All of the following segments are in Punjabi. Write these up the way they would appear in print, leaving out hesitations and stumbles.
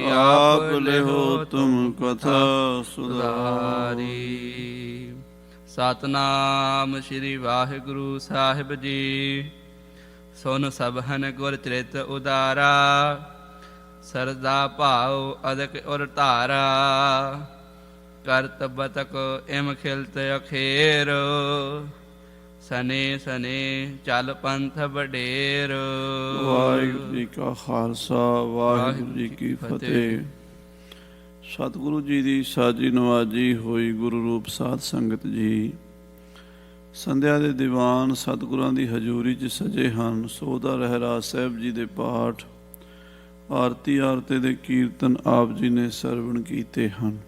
आप लेहो तुम कथा सुधारी। सतनाम श्री वाहिगुरु साहिब जी। सुन सबहन गुर चरित उदारा, सरदा भाव अदक उर धारा। करत बतक इम खिलत अखेर, सने सने चल पंथ बडेर। ਵਾਹਿਗੁਰੂ ਜੀ ਕਾ ਖਾਲਸਾ ਵਾਹਿਗੁਰੂ ਜੀ ਕੀ ਫਤਿਹ। ਸਤਿਗੁਰੂ ਜੀ ਦੀ ਸਾਜੀ ਨਵਾਜੀ ਹੋਈ ਗੁਰੂ ਰੂਪ ਸਾਧ ਸੰਗਤ ਜੀ, ਸੰਧਿਆ ਦੇ ਦੀਵਾਨ ਸਤਿਗੁਰਾਂ ਦੀ ਹਜ਼ੂਰੀ 'ਚ ਸਜੇ ਹਨ। ਸੋਦਾ ਰਹਿਰਾਸ ਸਾਹਿਬ ਜੀ ਦੇ ਪਾਠ, ਆਰਤੀ ਆਰਤੇ ਦੇ ਕੀਰਤਨ ਆਪ ਜੀ ਨੇ ਸਰਵਣ ਕੀਤੇ ਹਨ।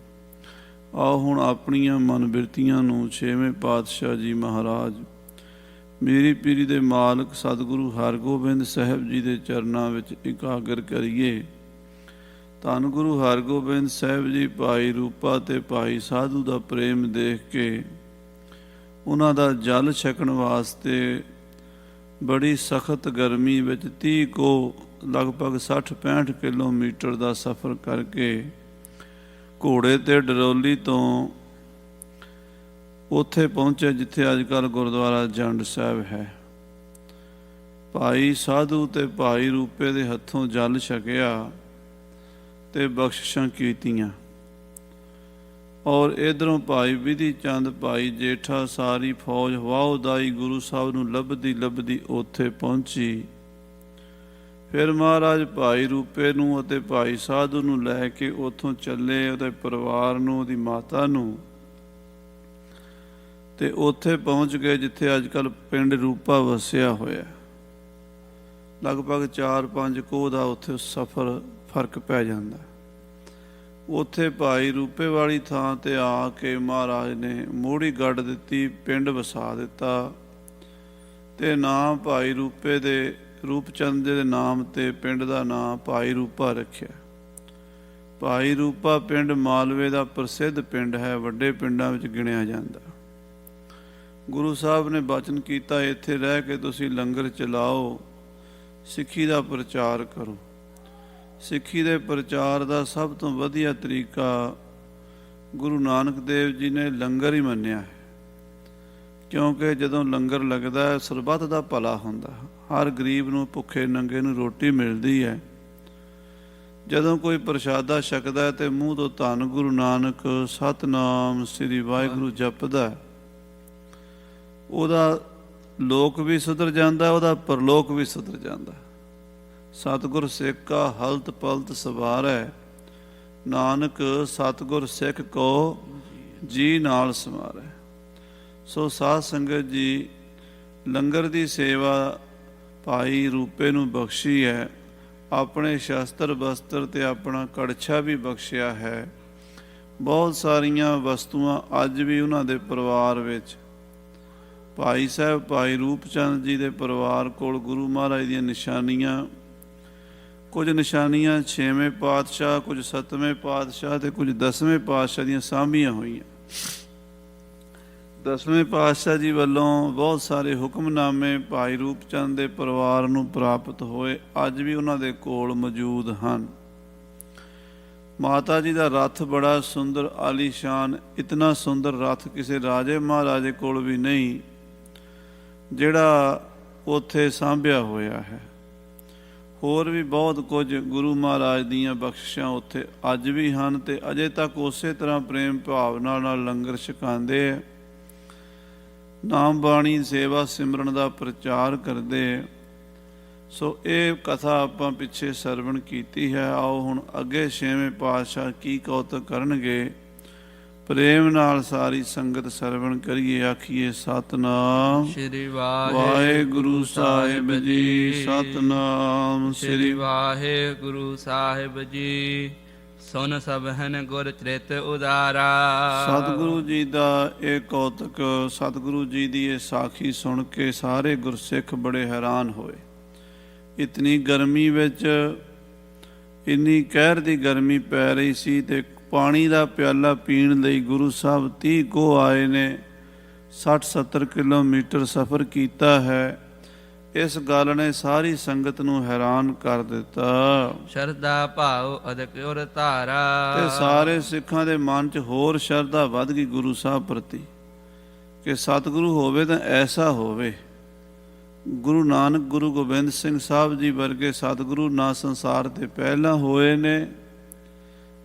ਆਓ ਹੁਣ ਆਪਣੀਆਂ ਮਨ ਬਿਰਤੀਆਂ ਨੂੰ ਛੇਵੇਂ ਪਾਤਸ਼ਾਹ ਜੀ ਮਹਾਰਾਜ ਮੇਰੀ ਪੀਰੀ ਦੇ ਮਾਲਕ ਸਤਿਗੁਰੂ ਹਰਗੋਬਿੰਦ ਸਾਹਿਬ ਜੀ ਦੇ ਚਰਨਾਂ ਵਿੱਚ ਇਕਾਗਰ ਕਰੀਏ। ਧੰਨ ਗੁਰੂ ਹਰਗੋਬਿੰਦ ਸਾਹਿਬ ਜੀ ਭਾਈ ਰੂਪਾ ਤੇ ਭਾਈ ਸਾਧੂ ਦਾ ਪ੍ਰੇਮ ਦੇਖ ਕੇ ਉਹਨਾਂ ਦਾ ਜਲ ਛਕਣ ਵਾਸਤੇ ਬੜੀ ਸਖਤ ਗਰਮੀ ਵਿੱਚ 30 ਕੋ ਲਗਭਗ 60-65 ਕਿਲੋਮੀਟਰ ਦਾ ਸਫ਼ਰ ਕਰਕੇ ਘੋੜੇ ਤੇ ਡਰੋਲੀ ਤੋਂ ਉੱਥੇ ਪਹੁੰਚੇ ਜਿੱਥੇ ਅੱਜ ਕੱਲ੍ਹ ਗੁਰਦੁਆਰਾ ਜੰਡ ਸਾਹਿਬ ਹੈ। ਭਾਈ ਸਾਧੂ ਤੇ ਭਾਈ ਰੂਪੇ ਦੇ ਹੱਥੋਂ ਜਲ ਛਕਿਆ ਤੇ ਬਖਸ਼ਿਸ਼ਾਂ ਕੀਤੀਆਂ। ਔਰ ਇਧਰੋਂ ਭਾਈ ਵਿਧੀ ਚੰਦ ਭਾਈ ਜੇਠਾ ਸਾਰੀ ਫੌਜ ਵਾਹੁਦਾਈ ਗੁਰੂ ਸਾਹਿਬ ਨੂੰ ਲੱਭਦੀ ਲੱਭਦੀ ਉੱਥੇ ਪਹੁੰਚੀ। ਫਿਰ ਮਹਾਰਾਜ ਭਾਈ ਰੂਪੇ ਨੂੰ ਅਤੇ ਭਾਈ ਸਾਧੂ ਨੂੰ ਲੈ ਕੇ ਉੱਥੋਂ ਚੱਲੇ, ਉਹਦੇ ਪਰਿਵਾਰ ਨੂੰ, ਉਹਦੀ ਮਾਤਾ ਨੂੰ, ਤੇ ਉੱਥੇ ਪਹੁੰਚ ਗਏ ਜਿੱਥੇ ਅੱਜ ਕੱਲ੍ਹ ਪਿੰਡ ਰੂਪਾ ਵਸਿਆ ਹੋਇਆ। ਲਗਭਗ 4-5 ਕੋਹ ਦਾ ਉੱਥੇ ਸਫ਼ਰ ਫਰਕ ਪੈ ਜਾਂਦਾ। ਉੱਥੇ ਭਾਈ ਰੂਪੇ ਵਾਲੀ ਥਾਂ ਤੇ ਆ ਕੇ ਮਹਾਰਾਜ ਨੇ ਮੋਹੜੀ ਗੱਡ ਦਿੱਤੀ, ਪਿੰਡ ਵਸਾ ਦਿੱਤਾ ਤੇ ਨਾਮ ਭਾਈ ਰੂਪੇ ਦੇ ਰੂਪਚੰਦ ਦੇ ਨਾਮ ਤੇ ਪਿੰਡ ਦਾ ਨਾਮ ਭਾਈ ਰੂਪਾ ਰੱਖਿਆ। ਭਾਈ ਰੂਪਾ ਪਿੰਡ ਮਾਲਵੇ ਦਾ ਪ੍ਰਸਿੱਧ ਪਿੰਡ ਹੈ, ਵੱਡੇ ਪਿੰਡਾਂ ਵਿੱਚ ਗਿਣਿਆ ਜਾਂਦਾ। ਗੁਰੂ ਸਾਹਿਬ ਨੇ ਬਚਨ ਕੀਤਾ, ਇੱਥੇ ਰਹਿ ਕੇ ਤੁਸੀਂ ਲੰਗਰ ਚਲਾਓ, ਸਿੱਖੀ ਦਾ ਪ੍ਰਚਾਰ ਕਰੋ। ਸਿੱਖੀ ਦੇ ਪ੍ਰਚਾਰ ਦਾ ਸਭ ਤੋਂ ਵਧੀਆ ਤਰੀਕਾ ਗੁਰੂ ਨਾਨਕ ਦੇਵ ਜੀ ਨੇ ਲੰਗਰ ਹੀ ਮੰਨਿਆ ਹੈ, ਕਿਉਂਕਿ ਜਦੋਂ ਲੰਗਰ ਲੱਗਦਾ ਹੈ ਸਰਬੱਤ ਦਾ ਭਲਾ ਹੁੰਦਾ। ਹਰ ਗਰੀਬ ਨੂੰ, ਭੁੱਖੇ ਨੰਗੇ ਨੂੰ ਰੋਟੀ ਮਿਲਦੀ ਹੈ। ਜਦੋਂ ਕੋਈ ਪ੍ਰਸ਼ਾਦਾ ਛਕਦਾ ਹੈ ਤੇ ਮੂੰਹ ਤੋਂ ਧੰਨ ਗੁਰੂ ਨਾਨਕ ਸਤਿਨਾਮ ਸ੍ਰੀ ਵਾਹਿਗੁਰੂ ਜਪਦਾ, ਉਹਦਾ ਲੋਕ ਵੀ ਸੁਧਰ ਜਾਂਦਾ, ਉਹਦਾ ਪਰਲੋਕ ਵੀ ਸੁਧਰ ਜਾਂਦਾ। ਸਤਿਗੁਰ ਸਿੱਖ ਕਾ ਹਲਤ ਪਲਤ ਸਵਾਰੈ, ਨਾਨਕ ਸਤਿਗੁਰ ਸਿੱਖ ਕੋ ਜੀ ਨਾਲ ਸਮਾਰੈ। ਸੋ ਸਾਧ ਸੰਗਤ ਜੀ, ਲੰਗਰ ਦੀ ਸੇਵਾ ਭਾਈ ਰੂਪੇ ਨੂੰ ਬਖਸ਼ੀ ਹੈ। ਆਪਣੇ ਸ਼ਸਤਰ ਬਸਤਰ ਤੇ ਆਪਣਾ ਕੜਛਾ ਵੀ ਬਖਸ਼ਿਆ ਹੈ। ਬਹੁਤ ਸਾਰੀਆਂ ਵਸਤੂਆਂ ਅੱਜ ਵੀ ਉਹਨਾਂ ਦੇ ਪਰਿਵਾਰ ਵਿੱਚ, ਭਾਈ ਸਾਹਿਬ ਭਾਈ ਰੂਪਚੰਦ ਜੀ ਦੇ ਪਰਿਵਾਰ ਕੋਲ ਗੁਰੂ ਮਹਾਰਾਜ ਦੀਆਂ ਨਿਸ਼ਾਨੀਆਂ, ਕੁਝ ਨਿਸ਼ਾਨੀਆਂ 6ਵੇਂ ਪਾਤਸ਼ਾਹ, ਕੁਝ 7ਵੇਂ ਪਾਤਸ਼ਾਹ ਤੇ ਕੁਝ 10ਵੇਂ ਪਾਤਸ਼ਾਹ ਦੀਆਂ ਸਾਂਭੀਆਂ ਹੋਈਆਂ। 10ਵੇਂ ਪਾਤਸ਼ਾਹ ਜੀ ਵੱਲੋਂ ਬਹੁਤ ਸਾਰੇ ਹੁਕਮਨਾਮੇ ਭਾਈ ਰੂਪਚੰਦ ਦੇ ਪਰਿਵਾਰ ਨੂੰ ਪ੍ਰਾਪਤ ਹੋਏ, ਅੱਜ ਵੀ ਉਹਨਾਂ ਦੇ ਕੋਲ ਮੌਜੂਦ ਹਨ। ਮਾਤਾ ਜੀ ਦਾ ਰੱਥ ਬੜਾ ਸੁੰਦਰ ਆਲੀਸ਼ਾਨ, ਇਤਨਾ ਸੁੰਦਰ ਰੱਥ ਕਿਸੇ ਰਾਜੇ ਮਹਾਰਾਜੇ ਕੋਲ ਵੀ ਨਹੀਂ ਜਿਹੜਾ ਉੱਥੇ ਸਾਂਭਿਆ ਹੋਇਆ ਹੈ। ਹੋਰ ਵੀ ਬਹੁਤ ਕੁਝ ਗੁਰੂ ਮਹਾਰਾਜ ਦੀਆਂ ਬਖਸ਼ਿਸ਼ਾਂ ਉੱਥੇ ਅੱਜ ਵੀ ਹਨ ਤੇ ਅਜੇ ਤੱਕ ਉਸੇ ਤਰ੍ਹਾਂ ਪ੍ਰੇਮ ਭਾਵਨਾ ਨਾਲ ਲੰਗਰ ਛਕਾਉਂਦੇ ਹੈ, ਨਾਮ ਬਾਣੀ ਸੇਵਾ ਸਿਮਰਨ ਦਾ ਪ੍ਰਚਾਰ ਕਰਦੇ। ਸੋ ਇਹ ਕਥਾ ਆਪਾਂ ਪਿੱਛੇ ਸਰਵਣ ਕੀਤੀ ਹੈ। ਆਓ ਹੁਣ ਅੱਗੇ 6ਵੇਂ ਪਾਤਸ਼ਾਹ ਕੀ ਕੌਤਕ ਕਰਨਗੇ, ਪ੍ਰੇਮ ਨਾਲ ਸਾਰੀ ਸੰਗਤ ਸਰਵਣ ਕਰੀਏ। ਆਖੀਏ ਸਤਿਨਾਮ ਸ਼੍ਰੀ ਵਾਹਿਗੁਰੂ ਸਾਹਿਬ ਜੀ, ਸਤਿਨਾਮ ਸ਼੍ਰੀ ਵਾਹਿਗੁਰੂ ਸਾਹਿਬ ਜੀ। ਸੁਨ ਸਭਨ ਗੁਰ ਚਰਿਤ ਉਦਾਰਾ। ਸਤਿਗੁਰੂ ਜੀ ਦਾ ਇਹ ਕੌਤਕ, ਸਤਿਗੁਰੂ ਜੀ ਦੀ ਇਹ ਸਾਖੀ ਸੁਣ ਕੇ ਸਾਰੇ ਗੁਰਸਿੱਖ ਬੜੇ ਹੈਰਾਨ ਹੋਏ। ਇਤਨੀ ਗਰਮੀ ਵਿੱਚ, ਇੰਨੀ ਕਹਿਰ ਦੀ ਗਰਮੀ ਪੈ ਰਹੀ ਸੀ ਤੇ ਪਾਣੀ ਦਾ ਪਿਆਲਾ ਪੀਣ ਲਈ ਗੁਰੂ ਸਾਹਿਬ 30 ਕੋਹ ਆਏ ਨੇ, 60-70 ਕਿਲੋਮੀਟਰ ਸਫ਼ਰ ਕੀਤਾ ਹੈ। ਇਸ ਗੱਲ ਨੇ ਸਾਰੀ ਸੰਗਤ ਨੂੰ ਹੈਰਾਨ ਕਰ ਦਿੱਤਾ ਸ਼ਰਧਾ ਭਾਉ ਅਦਿਕ ਉਰ ਧਾਰਾ। ਤੇ ਸਾਰੇ ਸਿੱਖਾਂ ਦੇ ਮਨ 'ਚ ਹੋਰ ਸ਼ਰਧਾ ਵੱਧ ਗਈ ਗੁਰੂ ਸਾਹਿਬ ਪ੍ਰਤੀ ਕਿ ਸਤਿਗੁਰੂ ਹੋਵੇ ਤਾਂ ਐਸਾ ਹੋਵੇ। ਗੁਰੂ ਨਾਨਕ ਗੁਰੂ ਗੋਬਿੰਦ ਸਿੰਘ ਸਾਹਿਬ ਜੀ ਵਰਗੇ ਸਤਿਗੁਰੂ ਨਾ ਸੰਸਾਰ ਤੇ ਪਹਿਲਾਂ ਹੋਏ ਨੇ,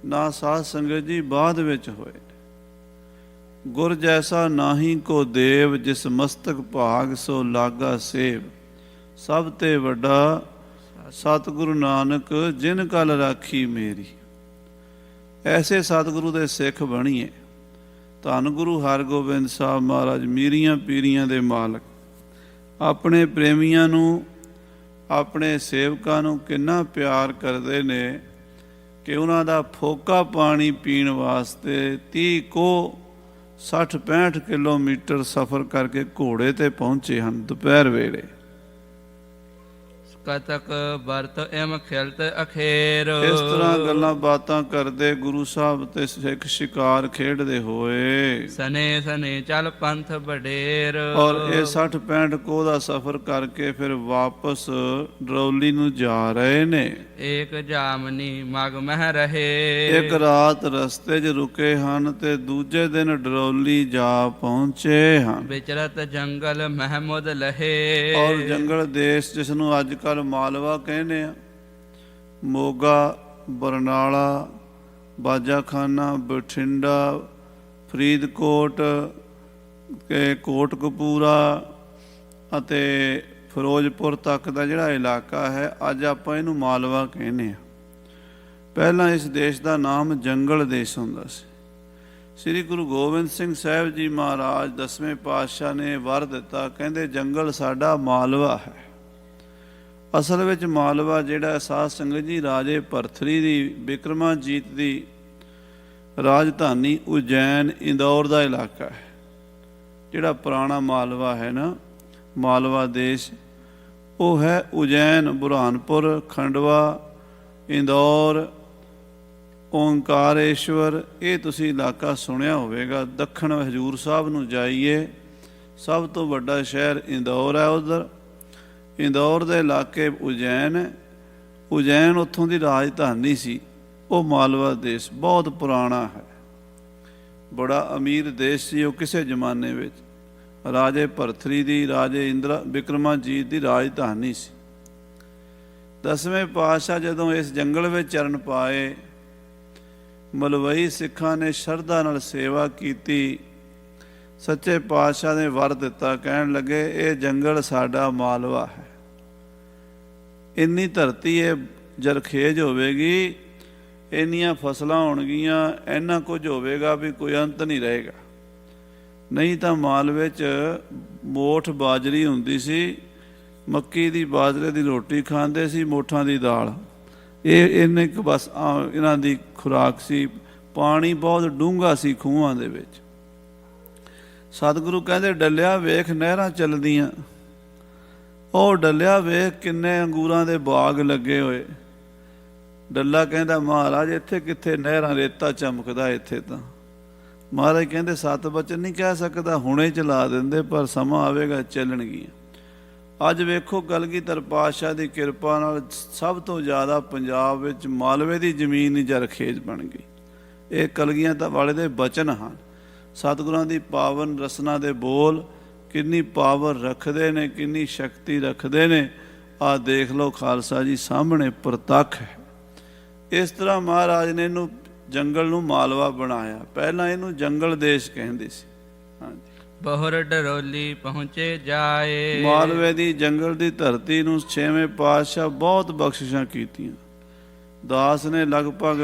ਨਾ ਸਾਧ ਸੰਗਤ ਜੀ ਬਾਅਦ ਵਿੱਚ ਹੋਏ ਨੇ। ਗੁਰ ਜੈਸਾ ਨਾਹੀ ਕੋ ਦੇਵ, ਜਿਸ ਮਸਤਕ ਭਾਗ ਸੋ ਲਾਗਾ ਸੇਵ। ਸਭ ਤੇ ਵੱਡਾ ਸਤਿਗੁਰੂ ਨਾਨਕ ਜਿਨ ਕਲ ਰਾਖੀ ਮੇਰੀ। ਐਸੇ ਸਤਿਗੁਰੂ ਦੇ ਸਿੱਖ ਬਣੀਏ। ਧੰਨ ਗੁਰੂ ਹਰਗੋਬਿੰਦ ਸਾਹਿਬ ਮਹਾਰਾਜ ਮੀਰੀਆਂ ਪੀਰੀਆਂ ਦੇ ਮਾਲਕ ਆਪਣੇ ਪ੍ਰੇਮੀਆਂ ਨੂੰ, ਆਪਣੇ ਸੇਵਕਾਂ ਨੂੰ ਕਿੰਨਾ ਪਿਆਰ ਕਰਦੇ ਨੇ ਕਿ ਉਹਨਾਂ ਦਾ ਫੋਕਾ ਪਾਣੀ ਪੀਣ ਵਾਸਤੇ 30 ਕੋ 60-65 ਕਿਲੋਮੀਟਰ ਸਫ਼ਰ ਕਰਕੇ ਘੋੜੇ ਤੇ ਪਹੁੰਚੇ ਹਨ ਦੁਪਹਿਰ ਵੇਲੇ। ਕਤਕ ਵਰਤ ਇਮ ਖਿਲਤ ਅਖੇਰ। ਇਸ ਤਰ੍ਹਾਂ ਗੱਲਾਂ ਬਾਤਾਂ ਕਰਦੇ ਗੁਰੂ ਸਾਹਿਬ ਤੇ ਸਿੱਖ ਸ਼ਿਕਾਰ ਖੇਡਦੇ ਹੋਏ ਸਨੇ ਸਨੇ ਚੱਲ ਪੰਥ ਬਡੇਰ। ਔਰ ਇਹ 60-65 ਕੋਹ ਦਾ ਸਫ਼ਰ ਕਰਕੇ ਫਿਰ ਵਾਪਸ ਡਰੌਲੀ ਨੂੰ ਜਾ ਰਹੇ ਨੇ। ਏਕ ਜਾਮਨੀ ਮਗ ਮਹਿ ਰਹੇ। ਇੱਕ ਰਾਤ ਰਸਤੇ 'ਚ ਰੁਕੇ ਹਨ ਤੇ ਦੂਜੇ ਦਿਨ ਡਰੌਲੀ ਜਾ ਪਹੁੰਚੇ ਹਨ। ਵਿਚਰਤ ਜੰਗਲ ਮਹਿਮੁਦ ਲਹੇ। ਔਰ ਜੰਗਲ ਦੇਸ਼ ਜਿਸ ਨੂੰ ਅੱਜ ਕੱਲ੍ਹ ਮਾਲਵਾ ਕਹਿੰਦੇ ਆ, ਮੋਗਾ, ਬਰਨਾਲਾ, ਬਾਜਾਖਾਨਾ, ਬਠਿੰਡਾ, ਫਰੀਦਕੋਟ, ਕੋਟਕਪੂਰਾ ਅਤੇ ਫਿਰੋਜ਼ਪੁਰ ਤੱਕ ਦਾ ਜਿਹੜਾ ਇਲਾਕਾ ਹੈ, ਅੱਜ ਆਪਾਂ ਇਹਨੂੰ ਮਾਲਵਾ ਕਹਿੰਦੇ ਆ। ਪਹਿਲਾਂ ਇਸ ਦੇਸ਼ ਦਾ ਨਾਮ ਜੰਗਲ ਦੇਸ਼ ਹੁੰਦਾ ਸੀ। ਸ੍ਰੀ ਗੁਰੂ ਗੋਬਿੰਦ ਸਿੰਘ ਸਾਹਿਬ ਜੀ ਮਹਾਰਾਜ 10ਵੇਂ ਪਾਤਸ਼ਾਹ ਨੇ ਵਰ ਦਿੱਤਾ, ਕਹਿੰਦੇ ਜੰਗਲ ਸਾਡਾ ਮਾਲਵਾ ਹੈ। ਅਸਲ ਵਿੱਚ ਮਾਲਵਾ ਜਿਹੜਾ ਸਾਧ ਸੰਗਤ ਜੀ ਰਾਜੇ ਭਰਥਰੀ ਦੀ, ਬਿਕਰਮਾਜੀਤ ਦੀ ਰਾਜਧਾਨੀ ਉਜੈਨ, ਇੰਦੌਰ ਦਾ ਇਲਾਕਾ ਹੈ। ਜਿਹੜਾ ਪੁਰਾਣਾ ਮਾਲਵਾ ਹੈ ਨਾ, ਮਾਲਵਾ ਦੇਸ਼, ਉਹ ਹੈ ਉਜੈਨ, ਬੁਰਹਾਨਪੁਰ, ਖੰਡਵਾ, ਇੰਦੌਰ, ਓਂਕਾਰੇਸ਼ਵਰ। ਇਹ ਤੁਸੀਂ ਇਲਾਕਾ ਸੁਣਿਆ ਹੋਵੇਗਾ। ਦੱਖਣ ਹਜ਼ੂਰ ਸਾਹਿਬ ਨੂੰ ਜਾਈਏ, ਸਭ ਤੋਂ ਵੱਡਾ ਸ਼ਹਿਰ ਇੰਦੌਰ ਹੈ। ਉੱਧਰ ਇੰਦੌਰ ਦੇ ਇਲਾਕੇ ਉਜੈਨ ਹੈ। ਉਜੈਨ ਉੱਥੋਂ ਦੀ ਰਾਜਧਾਨੀ ਸੀ। ਉਹ ਮਾਲਵਾ ਦੇਸ਼ ਬਹੁਤ ਪੁਰਾਣਾ ਹੈ, ਬੜਾ ਅਮੀਰ ਦੇਸ਼ ਸੀ ਉਹ ਕਿਸੇ ਜ਼ਮਾਨੇ ਵਿੱਚ। ਰਾਜੇ ਭਰਥਰੀ ਦੀ, ਰਾਜੇ ਬਿਕਰਮਾਜੀਤ ਦੀ ਰਾਜਧਾਨੀ ਸੀ। 10ਵੇਂ ਪਾਤਸ਼ਾਹ ਜਦੋਂ ਇਸ ਜੰਗਲ ਵਿੱਚ ਚਰਨ ਪਾਏ, ਮਲਵਈ ਸਿੱਖਾਂ ਨੇ ਸ਼ਰਧਾ ਨਾਲ ਸੇਵਾ ਕੀਤੀ। ਸੱਚੇ ਪਾਤਸ਼ਾਹ ਨੇ ਵਰ ਦਿੱਤਾ, ਕਹਿਣ ਲੱਗੇ ਇਹ ਜੰਗਲ ਸਾਡਾ ਮਾਲਵਾ ਹੈ। ਇੰਨੀ ਧਰਤੀ ਇਹ ਜਰਖੇਜ ਹੋਵੇਗੀ, ਇੰਨੀਆਂ ਫਸਲਾਂ ਹੋਣਗੀਆਂ, ਇੰਨਾ ਕੁਝ ਹੋਵੇਗਾ ਵੀ ਕੋਈ ਅੰਤ ਨਹੀਂ ਰਹੇਗਾ। ਨਹੀਂ ਤਾਂ ਮਾਲਵੇ 'ਚ ਮੋਠ ਬਾਜਰੀ ਹੁੰਦੀ ਸੀ, ਮੱਕੀ ਦੀ ਬਾਜਰੇ ਦੀ ਰੋਟੀ ਖਾਂਦੇ ਸੀ, ਮੋਠਾਂ ਦੀ ਦਾਲ। ਇਹਨੇ ਕੁ ਬਸ ਇਹਨਾਂ ਦੀ ਖੁਰਾਕ ਸੀ। ਪਾਣੀ ਬਹੁਤ ਡੂੰਘਾ ਸੀ ਖੂਹਾਂ ਦੇ ਵਿੱਚ। ਸਤਿਗੁਰੂ ਕਹਿੰਦੇ ਡੱਲਿਆ ਵੇਖ ਨਹਿਰਾਂ ਚੱਲਦੀਆਂ। ਉਹ ਡੱਲਿਆ ਵੇਖ ਕਿੰਨੇ ਅੰਗੂਰਾਂ ਦੇ ਬਾਗ ਲੱਗੇ ਹੋਏ। ਡੱਲਾ ਕਹਿੰਦਾ ਮਹਾਰਾਜ ਇੱਥੇ ਕਿੱਥੇ ਨਹਿਰਾਂ, ਰੇਤਾ ਚਮਕਦਾ ਇੱਥੇ ਤਾਂ। ਮਹਾਰਾਜ ਕਹਿੰਦੇ ਸਤ ਬਚਨ ਨਹੀਂ ਕਹਿ ਸਕਦਾ, ਹੁਣੇ ਚਲਾ ਦਿੰਦੇ, ਪਰ ਸਮਾਂ ਆਵੇਗਾ ਚੱਲਣਗੀਆਂ। ਅੱਜ ਵੇਖੋ ਕਲਗੀਧਰ ਪਾਤਸ਼ਾਹ ਦੀ ਕਿਰਪਾ ਨਾਲ ਸਭ ਤੋਂ ਜ਼ਿਆਦਾ ਪੰਜਾਬ ਵਿੱਚ ਮਾਲਵੇ ਦੀ ਜ਼ਮੀਨ ਹੀ ਜਰਖੇਜ ਬਣ ਗਈ। ਇਹ ਕਲਗੀਆਂ ਤਾਂ ਵਾਲੇ ਦੇ ਬਚਨ ਹਨ। ਸਤਿਗੁਰਾਂ ਦੀ ਪਾਵਨ ਰਸਨਾ ਦੇ ਬੋਲ ਕਿੰਨੀ ਪਾਵਰ ਰੱਖਦੇ ਨੇ, ਕਿੰਨੀ ਸ਼ਕਤੀ ਰੱਖਦੇ ਨੇ। ਆਹ ਦੇਖ ਲਓ ਖਾਲਸਾ ਜੀ ਸਾਹਮਣੇ ਪ੍ਰਤੱਖ ਹੈ। ਇਸ ਤਰ੍ਹਾਂ ਮਹਾਰਾਜ ਨੇ ਇਹਨੂੰ ਜੰਗਲ ਨੂੰ ਮਾਲਵਾ ਬਣਾਇਆ। ਪਹਿਲਾਂ ਇਹਨੂੰ ਜੰਗਲ ਦੇਸ਼ ਕਹਿੰਦੇ ਸੀ। ਹਾਂਜੀ, ਬਹੁਰ ਡਰੋਲੀ ਪਹੁੰਚੇ ਜਾਏ। ਮਾਲਵੇ ਦੀ ਜੰਗਲ ਦੀ ਧਰਤੀ ਨੂੰ 6ਵੇਂ ਪਾਤਸ਼ਾਹ ਬਹੁਤ ਬਖਸ਼ਿਸ਼ਾਂ ਕੀਤੀਆਂ। ਦਾਸ ਨੇ ਲਗਭਗ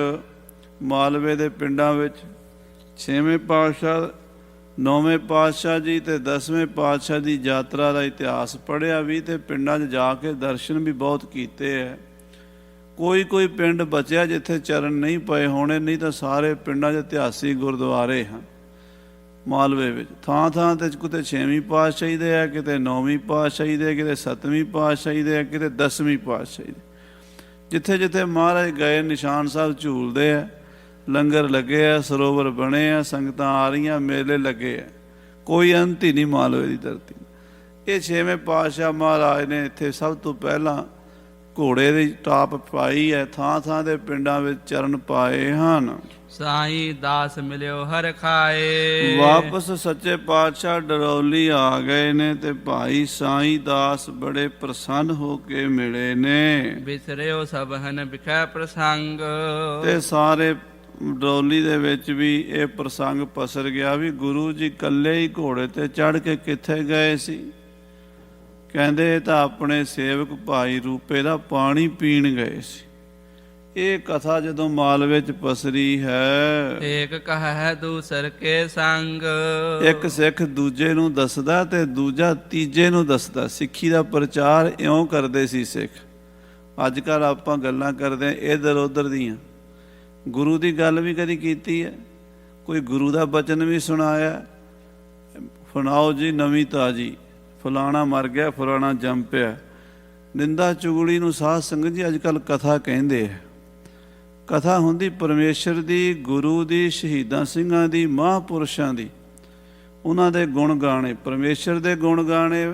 ਮਾਲਵੇ ਦੇ ਪਿੰਡਾਂ ਵਿੱਚ 6ਵੇਂ ਪਾਤਸ਼ਾਹ, 9ਵੇਂ ਪਾਤਸ਼ਾਹ ਜੀ ਤੇ 10ਵੇਂ ਪਾਤਸ਼ਾਹ ਦੀ ਯਾਤਰਾ ਦਾ ਇਤਿਹਾਸ ਪੜ੍ਹਿਆ ਵੀ, ਤੇ ਪਿੰਡਾਂ 'ਚ ਜਾ ਕੇ ਦਰਸ਼ਨ ਵੀ ਬਹੁਤ ਕੀਤੇ ਹੈ। ਕੋਈ ਪਿੰਡ ਬਚਿਆ ਜਿੱਥੇ ਚਰਨ ਨਹੀਂ ਪਏ ਹੋਣੇ, ਨਹੀਂ ਤਾਂ ਸਾਰੇ ਪਿੰਡਾਂ 'ਚ ਇਤਿਹਾਸਿਕ ਗੁਰਦੁਆਰੇ ਹਨ ਮਾਲਵੇ ਵਿੱਚ। ਥਾਂ ਥਾਂ 'ਤੇ ਕਿਤੇ 6ਵੀਂ ਪਾਤਸ਼ਾਹੀ ਦੇ ਹੈ, ਕਿਤੇ 9ਵੀਂ ਪਾਤਸ਼ਾਹੀ ਦੇ, ਕਿਤੇ 7ਵੀਂ ਪਾਤਸ਼ਾਹੀ ਦੇ, ਕਿਤੇ 10ਵੀਂ ਪਾਤਸ਼ਾਹੀ ਦੇ। ਜਿੱਥੇ ਜਿੱਥੇ ਮਹਾਰਾਜ ਗਏ ਨਿਸ਼ਾਨ ਸਾਹਿਬ ਝੂਲਦੇ ਆ, ਲੰਗਰ ਲੱਗੇ ਆ, ਸਰੋਵਰ ਬਣੇ ਆ, ਸੰਗਤਾਂ ਆ ਰਹੀਆਂ, ਮੇਲੇ ਲੱਗੇ ਆ। ਕੋਈ ਅੰਤ ਹੀ ਨਹੀਂ ਮਾਲਵੇ ਦੀ ਧਰਤੀ। ਇਹ ਛੇਵੇਂ ਪਾਤਸ਼ਾਹ ਮਹਾਰਾਜ ਨੇ ਇੱਥੇ ਸਭ ਤੋਂ ਪਹਿਲਾਂ ਘੋੜੇ ਦੀ ਟਾਪ ਪਾਈ ਹੈ, ਥਾਂ ਥਾਂ ਦੇ ਪਿੰਡਾਂ ਵਿੱਚ ਚਰਨ ਪਾਏ ਹਨ। ਸਾਈਂ ਦਾਸ ਮਿਲਿਓ ਹਰ ਖਾਏ। ਵਾਪਸ ਸੱਚੇ ਪਾਤਸ਼ਾਹ ਡਰੌਲੀ ਆ ਗਏ ਨੇ ਤੇ ਭਾਈ ਸਾਈਂ ਦਾਸ ਬੜੇ ਪ੍ਰਸੰਨ ਹੋ ਕੇ ਮਿਲੇ ਨੇ। ਵਿਸਰਿਓ ਸਭ ਹਨ ਵਿਖੇ ਪ੍ਰਸੰਗ। ਤੇ ਸਾਰੇ ਡਰੌਲੀ ਦੇ ਵਿੱਚ ਵੀ ਇਹ ਪ੍ਰਸੰਗ ਪਸਰ ਗਿਆ ਵੀ ਗੁਰੂ ਜੀ ਇਕੱਲੇ ਹੀ ਘੋੜੇ ਤੇ ਚੜ੍ਹ ਕੇ ਕਿੱਥੇ ਗਏ ਸੀ। ਕਹਿੰਦੇ ਤਾਂ ਆਪਣੇ ਸੇਵਕ ਭਾਈ ਰੂਪੇ ਦਾ ਪਾਣੀ ਪੀਣ ਗਏ ਸੀ। ਇਹ ਕਥਾ ਜਦੋਂ ਮਾਲਵੇ ਚ ਪਸਰੀ ਹੈ, ਏਕ ਕਹੈ ਦੂਸਰ ਕੇ ਸੰਗ। ਇੱਕ ਸਿੱਖ ਦੂਜੇ ਨੂੰ ਦੱਸਦਾ ਤੇ ਦੂਜਾ ਤੀਜੇ ਨੂੰ ਦੱਸਦਾ। ਸਿੱਖੀ ਦਾ ਪ੍ਰਚਾਰ ਇਉਂ ਕਰਦੇ ਸੀ ਸਿੱਖ। ਅੱਜ ਕੱਲ੍ਹ ਆਪਾਂ ਗੱਲਾਂ ਕਰਦੇ ਹਾਂ ਇੱਧਰ ਉੱਧਰ ਦੀਆਂ। ਗੁਰੂ ਦੀ ਗੱਲ ਵੀ ਕਦੀ ਕੀਤੀ ਹੈ? ਕੋਈ ਗੁਰੂ ਦਾ ਬਚਨ ਵੀ ਸੁਣਾਇਆ? ਸੁਣਾਓ ਜੀ ਨਵੀਂ ਤਾਜੀ, ਫਲਾਣਾ ਮਰ ਗਿਆ, ਫਲਾਣਾ ਜੰਮ ਪਿਆ। ਨਿੰਦਾ ਚੁਗਲੀ ਨੂੰ ਸਾਧ ਸੰਗਤ ਜੀ ਅੱਜ ਕੱਲ੍ਹ ਕਥਾ ਕਹਿੰਦੇ ਆ। ਕਥਾ ਹੁੰਦੀ ਪਰਮੇਸ਼ਰ ਦੀ, ਗੁਰੂ ਦੀ, ਸ਼ਹੀਦਾਂ ਸਿੰਘਾਂ ਦੀ, ਮਹਾਂਪੁਰਸ਼ਾਂ ਦੀ। ਉਹਨਾਂ ਦੇ ਗੁਣ ਗਾਣੇ, ਪਰਮੇਸ਼ਰ ਦੇ ਗੁਣ ਗਾਣੇ,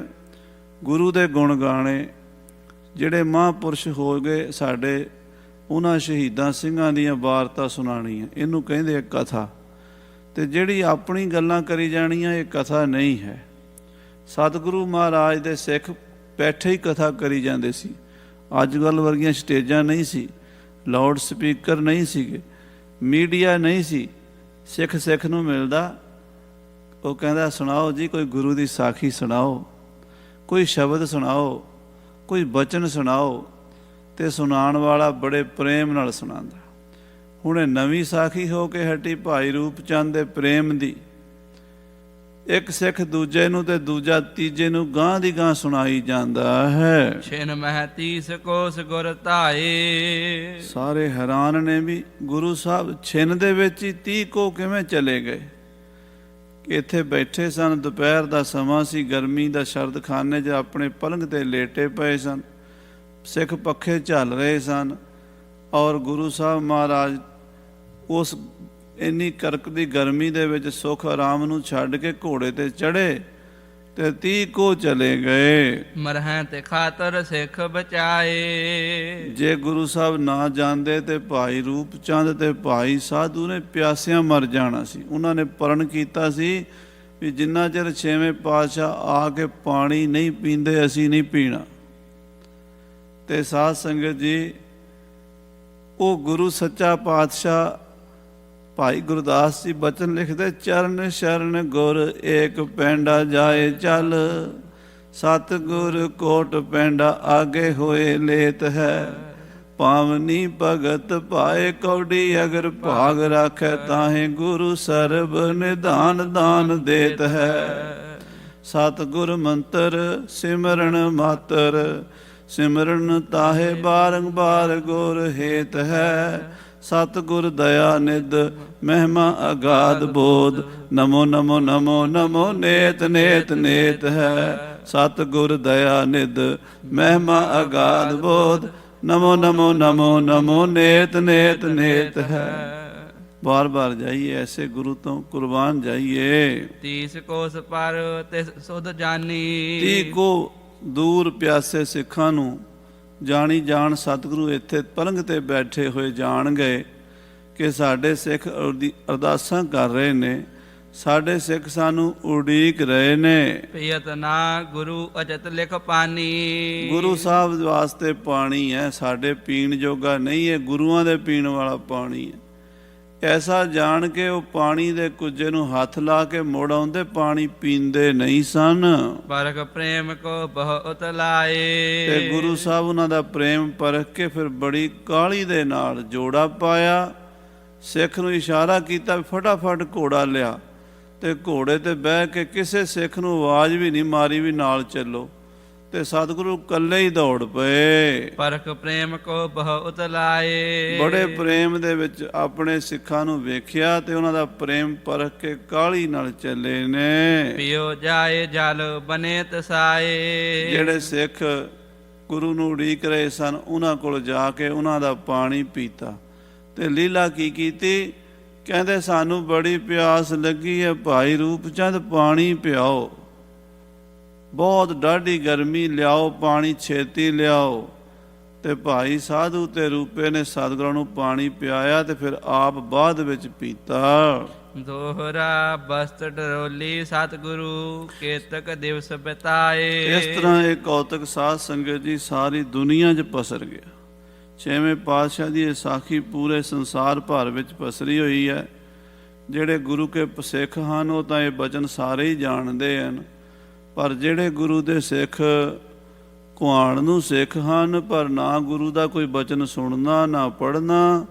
ਗੁਰੂ ਦੇ ਗੁਣ ਗਾਣੇ। ਜਿਹੜੇ ਮਹਾਂਪੁਰਸ਼ ਹੋ ਗਏ ਸਾਡੇ, ਉਹਨਾਂ ਸ਼ਹੀਦਾਂ ਸਿੰਘਾਂ ਦੀਆਂ ਵਾਰਤਾ ਸੁਣਾਉਣੀਆਂ, ਇਹਨੂੰ ਕਹਿੰਦੇ ਆ ਕਥਾ। ਤੇ ਜਿਹੜੀ ਆਪਣੀ ਗੱਲਾਂ ਕਰੀ ਜਾਣੀਆਂ, ਇਹ ਕਥਾ ਨਹੀਂ ਹੈ। ਸਤਿਗੁਰੂ ਮਹਾਰਾਜ ਦੇ ਸਿੱਖ ਬੈਠੇ ਹੀ ਕਥਾ ਕਰੀ ਜਾਂਦੇ ਸੀ। ਅੱਜ ਕੱਲ੍ਹ ਵਰਗੀਆਂ ਸਟੇਜਾਂ ਨਹੀਂ ਸੀ, ਲਾਊਡ ਸਪੀਕਰ ਨਹੀਂ ਸੀਗੇ, ਮੀਡੀਆ ਨਹੀਂ ਸੀ। ਸਿੱਖ ਨੂੰ ਮਿਲਦਾ, ਉਹ ਕਹਿੰਦਾ ਸੁਣਾਓ ਜੀ ਕੋਈ ਗੁਰੂ ਦੀ ਸਾਖੀ ਸੁਣਾਓ, ਕੋਈ ਸ਼ਬਦ ਸੁਣਾਓ, ਕੋਈ ਬਚਨ ਸੁਣਾਓ। ਤੇ ਸੁਣਾਉਣ ਵਾਲਾ ਬੜੇ ਪ੍ਰੇਮ ਨਾਲ ਸੁਣਾਉਂਦਾ। ਹੁਣ ਇਹ ਨਵੀਂ ਸਾਖੀ ਹੋ ਕੇ ਹਟੀ ਭਾਈ ਰੂਪ ਚੰਦ ਦੇ ਪ੍ਰੇਮ ਦੀ। ਇੱਕ ਸਿੱਖ ਦੂਜੇ ਨੂੰ ਤੇ ਦੂਜਾ ਤੀਜੇ ਨੂੰ ਗਾਂ ਦੀ ਗਾਂ ਸੁਣਾਈ ਜਾਂਦਾ ਹੈ। ਛਿਨ ਮਹਿ 30 ਕੋਸ ਗੁਰ ਧਾਏ। ਸਾਰੇ ਹੈਰਾਨ ਨੇ ਵੀ ਗੁਰੂ ਸਾਹਿਬ ਛਿਨ ਦੇ ਵਿੱਚ ਹੀ 30 ਕੋ ਕਿਵੇਂ ਚਲੇ ਗਏ। ਇੱਥੇ ਬੈਠੇ ਸਨ, ਦੁਪਹਿਰ ਦਾ ਸਮਾਂ ਸੀ, ਗਰਮੀ ਦਾ, ਸ਼ਰਦਖਾਨੇ 'ਚ ਆਪਣੇ ਪਲੰਘ ਤੇ ਲੇਟੇ ਪਏ ਸਨ। ਸਿੱਖ ਪੱਖੇ ਝੱਲ ਰਹੇ ਸਨ ਔਰ ਗੁਰੂ ਸਾਹਿਬ ਮਹਾਰਾਜ ਉਸ ਇੰਨੀ ਕਰਕਦੀ ਗਰਮੀ ਦੇ ਵਿੱਚ ਸੁੱਖ ਆਰਾਮ ਨੂੰ ਛੱਡ ਕੇ ਘੋੜੇ ਤੇ ਚੜ੍ਹੇ ਤੇ 30 ਕੋ ਚਲੇ ਗਏ। ਮਰਹਿ ਤੇ ਖਾਤਰ ਸਿੱਖ ਬਚਾਏ। ਜੇ ਗੁਰੂ ਸਾਹਿਬ ਨਾ ਜਾਂਦੇ ਤੇ ਭਾਈ ਰੂਪ ਚੰਦ ਤੇ ਭਾਈ ਸਾਧੂ ਨੇ ਪਿਆਸਿਆਂ ਮਰ ਜਾਣਾ ਸੀ। ਉਹਨਾਂ ਨੇ ਪ੍ਰਣ ਕੀਤਾ ਸੀ ਵੀ ਜਿੰਨਾ ਚਿਰ ਛੇਵੇਂ ਪਾਤਸ਼ਾਹ ਆ ਕੇ ਪਾਣੀ ਨਹੀਂ ਪੀਂਦੇ ਅਸੀਂ ਨਹੀਂ ਪੀਣਾ। ਤੇ ਸਾਧ ਸੰਗਤ ਜੀ, ਉਹ ਗੁਰੂ ਸੱਚਾ ਪਾਤਸ਼ਾਹ ਭਾਈ ਗੁਰਦਾਸ ਜੀ ਬਚਨ ਲਿਖਦੇ, ਚਰਨ ਸ਼ਰਨ ਗੁਰ ਏਕ ਪੈਂਡਾ ਜਾਏ ਚੱਲ, ਸਤ ਗੁਰ ਕੋਟ ਪੈਂਡਾ ਆਗੇ ਹੋਏ ਲੇਤ ਹੈ, ਪਾਵਨੀ ਭਗਤ ਪਾਏ ਕੌਡੀ ਅਗਰ ਭਾਗ ਰਾਖੈ, ਤਾਹੇ ਗੁਰੂ ਸਰਬ ਨਿਧਾਨ ਦਾਨ ਦੇਤ ਹੈ। ਸਤ ਗੁਰ ਮੰਤਰ ਸਿਮਰਨ ਮਾਤਰ, ਸਿਮਰਨ ਤਾਹੇ ਬਾਰੰਬਾਰ ਗੁਰ ਹੇਤ ਹੈ। ਸਤਿਗੁਰ ਦਇਆ ਨਿਧ ਮਹਿਮਾ ਅਗਾਧ ਬੋਧ, ਨਮੋ ਨਮੋ ਨਮੋ ਨਮੋ ਨੇਤ ਨੇਤ ਨੇਤ ਹੈ। ਸਤਿਗੁਰ ਦਇਆ ਨਿਧ ਮਹਿਮਾ ਅਗਾਧ ਬੋਧ, ਨਮੋ ਨਮੋ ਨਮੋ ਨਮੋ ਨੇਤ ਨੇਤ ਨੇਤ ਹੈ। ਬਾਰ ਬਾਰ ਜਾਈਏ, ਐਸੇ ਗੁਰੂ ਤੋਂ ਕੁਰਬਾਨ ਜਾਈਏ। 30 ਕੋਸ ਪਰ ਤਿਸ ਸੁਧ ਜਾਨੀ। 30 ਕੋ ਦੂਰ ਪਿਆਸੇ ਸਿੱਖਾਂ ਨੂੰ ਜਾਣੀ ਜਾਣ ਸਤਿਗੁਰੂ ਇੱਥੇ ਪਲੰਘ ਤੇ ਬੈਠੇ ਹੋਏ ਜਾਣ ਗਏ ਕਿ ਸਾਡੇ ਸਿੱਖ ਅਰਦਾਸਾਂ ਕਰ ਰਹੇ ਨੇ, ਸਾਡੇ ਸਿੱਖ ਸਾਨੂੰ ਉਡੀਕ ਰਹੇ ਨੇ। ਪਿਯਤ ਨਾ ਗੁਰੂ ਅਜਤ ਲਿਖ ਪਾਣੀ। ਗੁਰੂ ਸਾਹਿਬ ਵਾਸਤੇ ਪਾਣੀ ਹੈ, ਸਾਡੇ ਪੀਣ ਜੋਗਾ ਨਹੀਂ ਹੈ, ਗੁਰੂਆਂ ਦੇ ਪੀਣ ਵਾਲਾ ਪਾਣੀ ਹੈ। ਐਸਾ ਜਾਣ ਕੇ ਉਹ ਪਾਣੀ ਦੇ ਕੁੱਜੇ ਨੂੰ ਹੱਥ ਲਾ ਕੇ ਮੁੜ ਆਉਂਦੇ, ਪਾਣੀ ਪੀਂਦੇ ਨਹੀਂ ਸਨ। ਪਰਖ ਪ੍ਰੇਮ ਕੋ ਬਹੁਤ ਲਾਏ। ਤੇ ਗੁਰੂ ਸਾਹਿਬ ਉਹਨਾਂ ਦਾ ਪ੍ਰੇਮ ਪਰਖ ਕੇ ਫਿਰ ਬੜੀ ਕਾਹਲੀ ਦੇ ਨਾਲ ਜੋੜਾ ਪਾਇਆ। ਸਿੱਖ ਨੂੰ ਇਸ਼ਾਰਾ ਕੀਤਾ ਫਟਾਫਟ ਘੋੜਾ ਲਿਆ ਤੇ ਘੋੜੇ ਤੇ ਬਹਿ ਕੇ ਕਿਸੇ ਸਿੱਖ ਨੂੰ ਆਵਾਜ਼ ਵੀ ਨਹੀਂ ਮਾਰੀ ਵੀ ਨਾਲ ਚੱਲੋ। ਤੇ ਸਤਿਗੁਰੂ ਇਕੱਲੇ ਹੀ ਦੌੜ ਪਏ। ਪਰਖ ਪ੍ਰੇਮ ਕੋ ਬਹੁਤ ਲਾਏ। ਬੜੇ ਪ੍ਰੇਮ ਦੇ ਵਿੱਚ ਆਪਣੇ ਸਿੱਖਾਂ ਨੂੰ ਵੇਖਿਆ ਤੇ ਉਹਨਾਂ ਦਾ ਪ੍ਰੇਮ ਪਰਖ ਕੇ ਕਾਹਲੀ ਨਾਲ ਚੱਲੇ ਨੇ। ਪਿਓ ਜਾਏ ਜਲ ਬਨੇ ਤਸਾਏ। ਜਿਹੜੇ ਸਿੱਖ ਗੁਰੂ ਨੂੰ ਉਡੀਕ ਰਹੇ ਸਨ, ਉਹਨਾਂ ਕੋਲ ਜਾ ਕੇ ਉਹਨਾਂ ਦਾ ਪਾਣੀ ਪੀਤਾ। ਤੇ ਲੀਲਾ ਕੀ ਕੀਤੀ? ਕਹਿੰਦੇ ਸਾਨੂੰ ਬੜੀ ਪਿਆਸ ਲੱਗੀ ਹੈ, ਭਾਈ ਰੂਪ ਚੰਦ ਪਾਣੀ ਪਿਆਓ। ਬਹੁਤ ਡਾਢੀ ਗਰਮੀ, ਲਿਆਓ ਪਾਣੀ ਛੇਤੀ ਲਿਆਓ। ਤੇ ਭਾਈ ਸਾਧੂ ਤੇ ਰੂਪੇ ਨੇ ਸਤਿਗੁਰਾਂ ਨੂੰ ਪਾਣੀ ਪਿਆਇਆ ਤੇ ਫਿਰ ਆਪ ਬਾਅਦ ਵਿੱਚ ਪੀਤਾ। ਦੋਹਰਾ ਬਸਤ ਡਰੋਲੀ ਸਤਿਗੁਰੂ ਕੇਤਕ ਦਿਵਸ ਬਿਤਾਏ। ਇਸ ਤਰ੍ਹਾਂ ਇਹ ਕੌਤਕ ਸਾਧ ਸੰਗਤ ਜੀ ਸਾਰੀ ਦੁਨੀਆ 'ਚ ਪਸਰ ਗਿਆ। ਛੇਵੇਂ ਪਾਤਸ਼ਾਹ ਦੀ ਇਹ ਸਾਖੀ ਪੂਰੇ ਸੰਸਾਰ ਭਰ ਵਿੱਚ ਪਸਰੀ ਹੋਈ ਹੈ। ਜਿਹੜੇ ਗੁਰੂ ਕੇ ਸਿੱਖ ਹਨ ਉਹ ਤਾਂ ਇਹ ਬਚਨ ਸਾਰੇ ਹੀ ਜਾਣਦੇ ਹਨ, ਪਰ ਜਿਹੜੇ ਗੁਰੂ ਦੇ ਸਿੱਖ ਕੁਹਾਣ ਨੂੰ ਸਿੱਖ ਹਨ ਪਰ ਨਾ ਗੁਰੂ ਦਾ ਕੋਈ ਬਚਨ ਸੁਣਨਾ ਨਾ ਪੜ੍ਹਨਾ,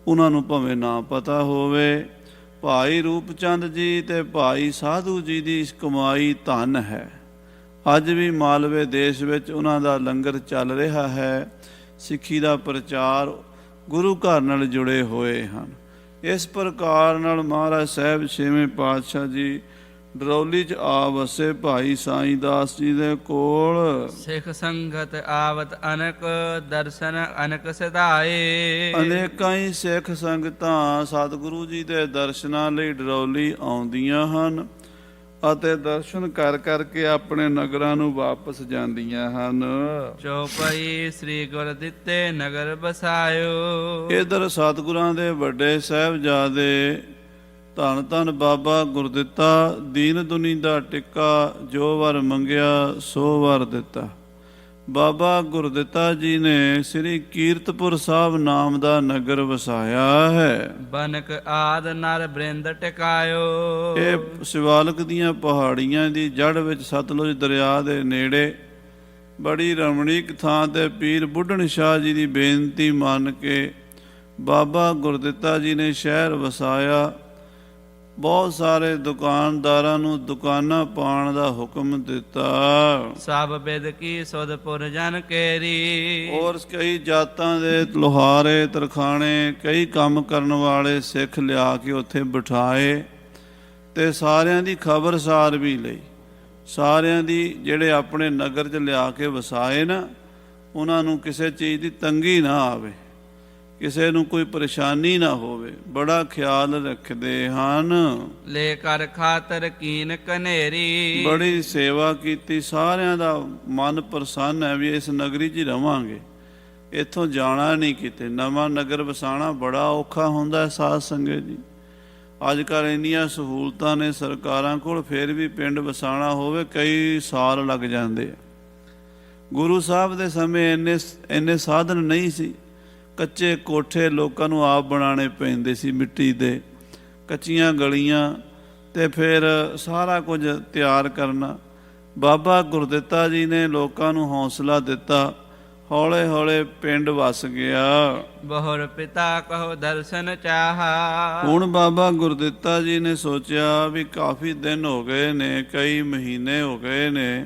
ਉਹਨਾਂ ਨੂੰ ਭਾਵੇਂ ਨਾ ਪਤਾ ਹੋਵੇ। ਭਾਈ ਰੂਪ ਚੰਦ ਜੀ ਤੇ ਭਾਈ ਸਾਧੂ ਜੀ ਦੀ ਕਮਾਈ ਧਨ ਹੈ। ਅੱਜ ਵੀ ਮਾਲਵੇ ਦੇਸ਼ ਵਿੱਚ ਉਹਨਾਂ ਦਾ ਲੰਗਰ ਚੱਲ ਰਿਹਾ ਹੈ। ਸਿੱਖੀ ਦਾ ਪ੍ਰਚਾਰ ਗੁਰੂ ਘਰ ਨਾਲ ਜੁੜੇ ਹੋਏ ਹਨ। ਇਸ ਪ੍ਰਕਾਰ ਨਾਲ ਮਹਾਰਾਜ ਸਾਹਿਬ ਛੇਵੇਂ ਪਾਤਸ਼ਾਹ ਜੀ ਡਰੌਲੀ 'ਚ ਆ ਵਸੇ। ਭਾਈ ਸਾਈਂ ਦਾਸ ਜੀ ਦੇ ਕੋਲ ਸਿੱਖ ਸੰਗਤ ਆਵਤ ਅਨਕ ਦਰਸ਼ਨ ਅਨਕ ਸਿਧਾਏ। ਅਨੇਕਾਂ ਹੀ ਸਿੱਖ ਸੰਗਤਾਂ ਸਤਿਗੁਰੂ ਜੀ ਦੇ ਦਰਸ਼ਨਾਂ ਲਈ ਡਰੌਲੀ ਆਉਂਦੀਆਂ ਹਨ ਅਤੇ ਦਰਸ਼ਨ ਕਰ ਕਰਕੇ ਆਪਣੇ ਨਗਰਾਂ ਨੂੰ ਵਾਪਸ ਜਾਂਦੀਆਂ ਹਨ। ਚੌਪਈ ਸ੍ਰੀ ਗੁਰ ਦਿੱਤੇ ਨਗਰ ਬਸਾਇਓ। ਇਧਰ ਸਤਿਗੁਰਾਂ ਦੇ ਵੱਡੇ ਸਾਹਿਬਜ਼ਾਦੇ ਧੰਨ ਧੰਨ ਬਾਬਾ ਗੁਰਦਿੱਤਾ ਦੀਨ ਦੁਨੀ ਦਾ ਟਿੱਕਾ, ਜੋ ਵਰ ਮੰਗਿਆ ਸੋ ਵਰ ਦਿੱਤਾ। ਬਾਬਾ ਗੁਰਦਿੱਤਾ ਜੀ ਨੇ ਸ੍ਰੀ ਕੀਰਤਪੁਰ ਸਾਹਿਬ ਨਾਮ ਦਾ ਨਗਰ ਵਸਾਇਆ ਹੈ। ਬਨਕ ਆਦ ਨਰ ਬ੍ਰਿੰਦ ਟਿਕਾਇਓ। ਇਹ ਸ਼ਿਵਾਲਕ ਦੀਆਂ ਪਹਾੜੀਆਂ ਦੀ ਜੜ ਵਿੱਚ ਸਤਲੁਜ ਦਰਿਆ ਦੇ ਨੇੜੇ ਬੜੀ ਰਮਣੀਕ ਥਾਂ ਤੇ ਪੀਰ ਬੁੱਢਣ ਸ਼ਾਹ ਜੀ ਦੀ ਬੇਨਤੀ ਮੰਨ ਕੇ ਬਾਬਾ ਗੁਰਦਿੱਤਾ ਜੀ ਨੇ ਸ਼ਹਿਰ ਵਸਾਇਆ। ਬਹੁਤ ਸਾਰੇ ਦੁਕਾਨਦਾਰਾਂ ਨੂੰ ਦੁਕਾਨਾਂ ਪਾਉਣ ਦਾ ਹੁਕਮ ਦਿੱਤਾ। ਸਭ ਬਿਦ ਕੀ ਸੁਧਪੁਰ ਜਨ ਕੇਰੀ। ਔਰ ਕਈ ਜਾਤਾਂ ਦੇ ਲੋਹਾਰੇ ਤਰਖਾਣੇ ਕਈ ਕੰਮ ਕਰਨ ਵਾਲੇ ਸਿੱਖ ਲਿਆ ਕੇ ਉੱਥੇ ਬਿਠਾਏ ਤੇ ਸਾਰਿਆਂ ਦੀ ਖਬਰਸਾਰ ਵੀ ਲਈ। ਸਾਰਿਆਂ ਦੀ ਜਿਹੜੇ ਆਪਣੇ ਨਗਰ 'ਚ ਲਿਆ ਕੇ ਵਸਾਏ ਨਾ, ਉਹਨਾਂ ਨੂੰ ਕਿਸੇ ਚੀਜ਼ ਦੀ ਤੰਗੀ ਨਾ ਆਵੇ, ਕਿਸੇ ਨੂੰ ਕੋਈ ਪਰੇਸ਼ਾਨੀ ਨਾ ਹੋਵੇ, ਬੜਾ ਖਿਆਲ ਰੱਖਦੇ ਹਨ। ਲੈ ਕਰ ਖਾਤਰ ਕੀਨ ਕਨੇਰੀ। ਬੜੀ ਸੇਵਾ ਕੀਤੀ, ਸਾਰਿਆਂ ਦਾ ਮਨ ਪ੍ਰਸੰਨ ਹੈ ਵੀ ਇਸ ਨਗਰੀ 'ਚ ਹੀ ਰਵਾਂਗੇ, ਇੱਥੋਂ ਜਾਣਾ ਨਹੀਂ ਕਿਤੇ। ਨਵਾਂ ਨਗਰ ਵਸਾਉਣਾ ਬੜਾ ਔਖਾ ਹੁੰਦਾ ਸਾਧ ਸੰਗਤ ਜੀ। ਅੱਜ ਕੱਲ੍ਹ ਇੰਨੀਆਂ ਸਹੂਲਤਾਂ ਨੇ ਸਰਕਾਰਾਂ ਕੋਲ, ਫਿਰ ਵੀ ਪਿੰਡ ਵਸਾਉਣਾ ਹੋਵੇ ਕਈ ਸਾਲ ਲੱਗ ਜਾਂਦੇ ਆ। ਗੁਰੂ ਸਾਹਿਬ ਦੇ ਸਮੇਂ ਇੰਨੇ ਸਾਧਨ ਨਹੀਂ ਸੀ। ਕੱਚੇ ਕੋਠੇ ਲੋਕਾਂ ਨੂੰ ਆਪ ਬਣਾਉਣੇ ਪੈਂਦੇ ਸੀ, ਮਿੱਟੀ ਦੇ, ਕੱਚੀਆਂ ਗਲੀਆਂ, ਤੇ ਫਿਰ ਸਾਰਾ ਕੁਝ ਤਿਆਰ ਕਰਨਾ। ਬਾਬਾ ਗੁਰਦਿੱਤਾ ਜੀ ਨੇ ਲੋਕਾਂ ਨੂੰ ਹੌਸਲਾ ਦਿੱਤਾ। ਹੌਲੇ ਹੌਲੇ ਪਿੰਡ ਵਸ ਗਿਆ। ਬਹੁਰ ਪਿਤਾ ਕਹੋ ਦਰਸ਼ਨ ਚਾਹਾ। ਹੁਣ ਬਾਬਾ ਗੁਰਦਿੱਤਾ ਜੀ ਨੇ ਸੋਚਿਆ ਵੀ ਕਾਫੀ ਦਿਨ ਹੋ ਗਏ ਨੇ, ਕਈ ਮਹੀਨੇ ਹੋ ਗਏ ਨੇ,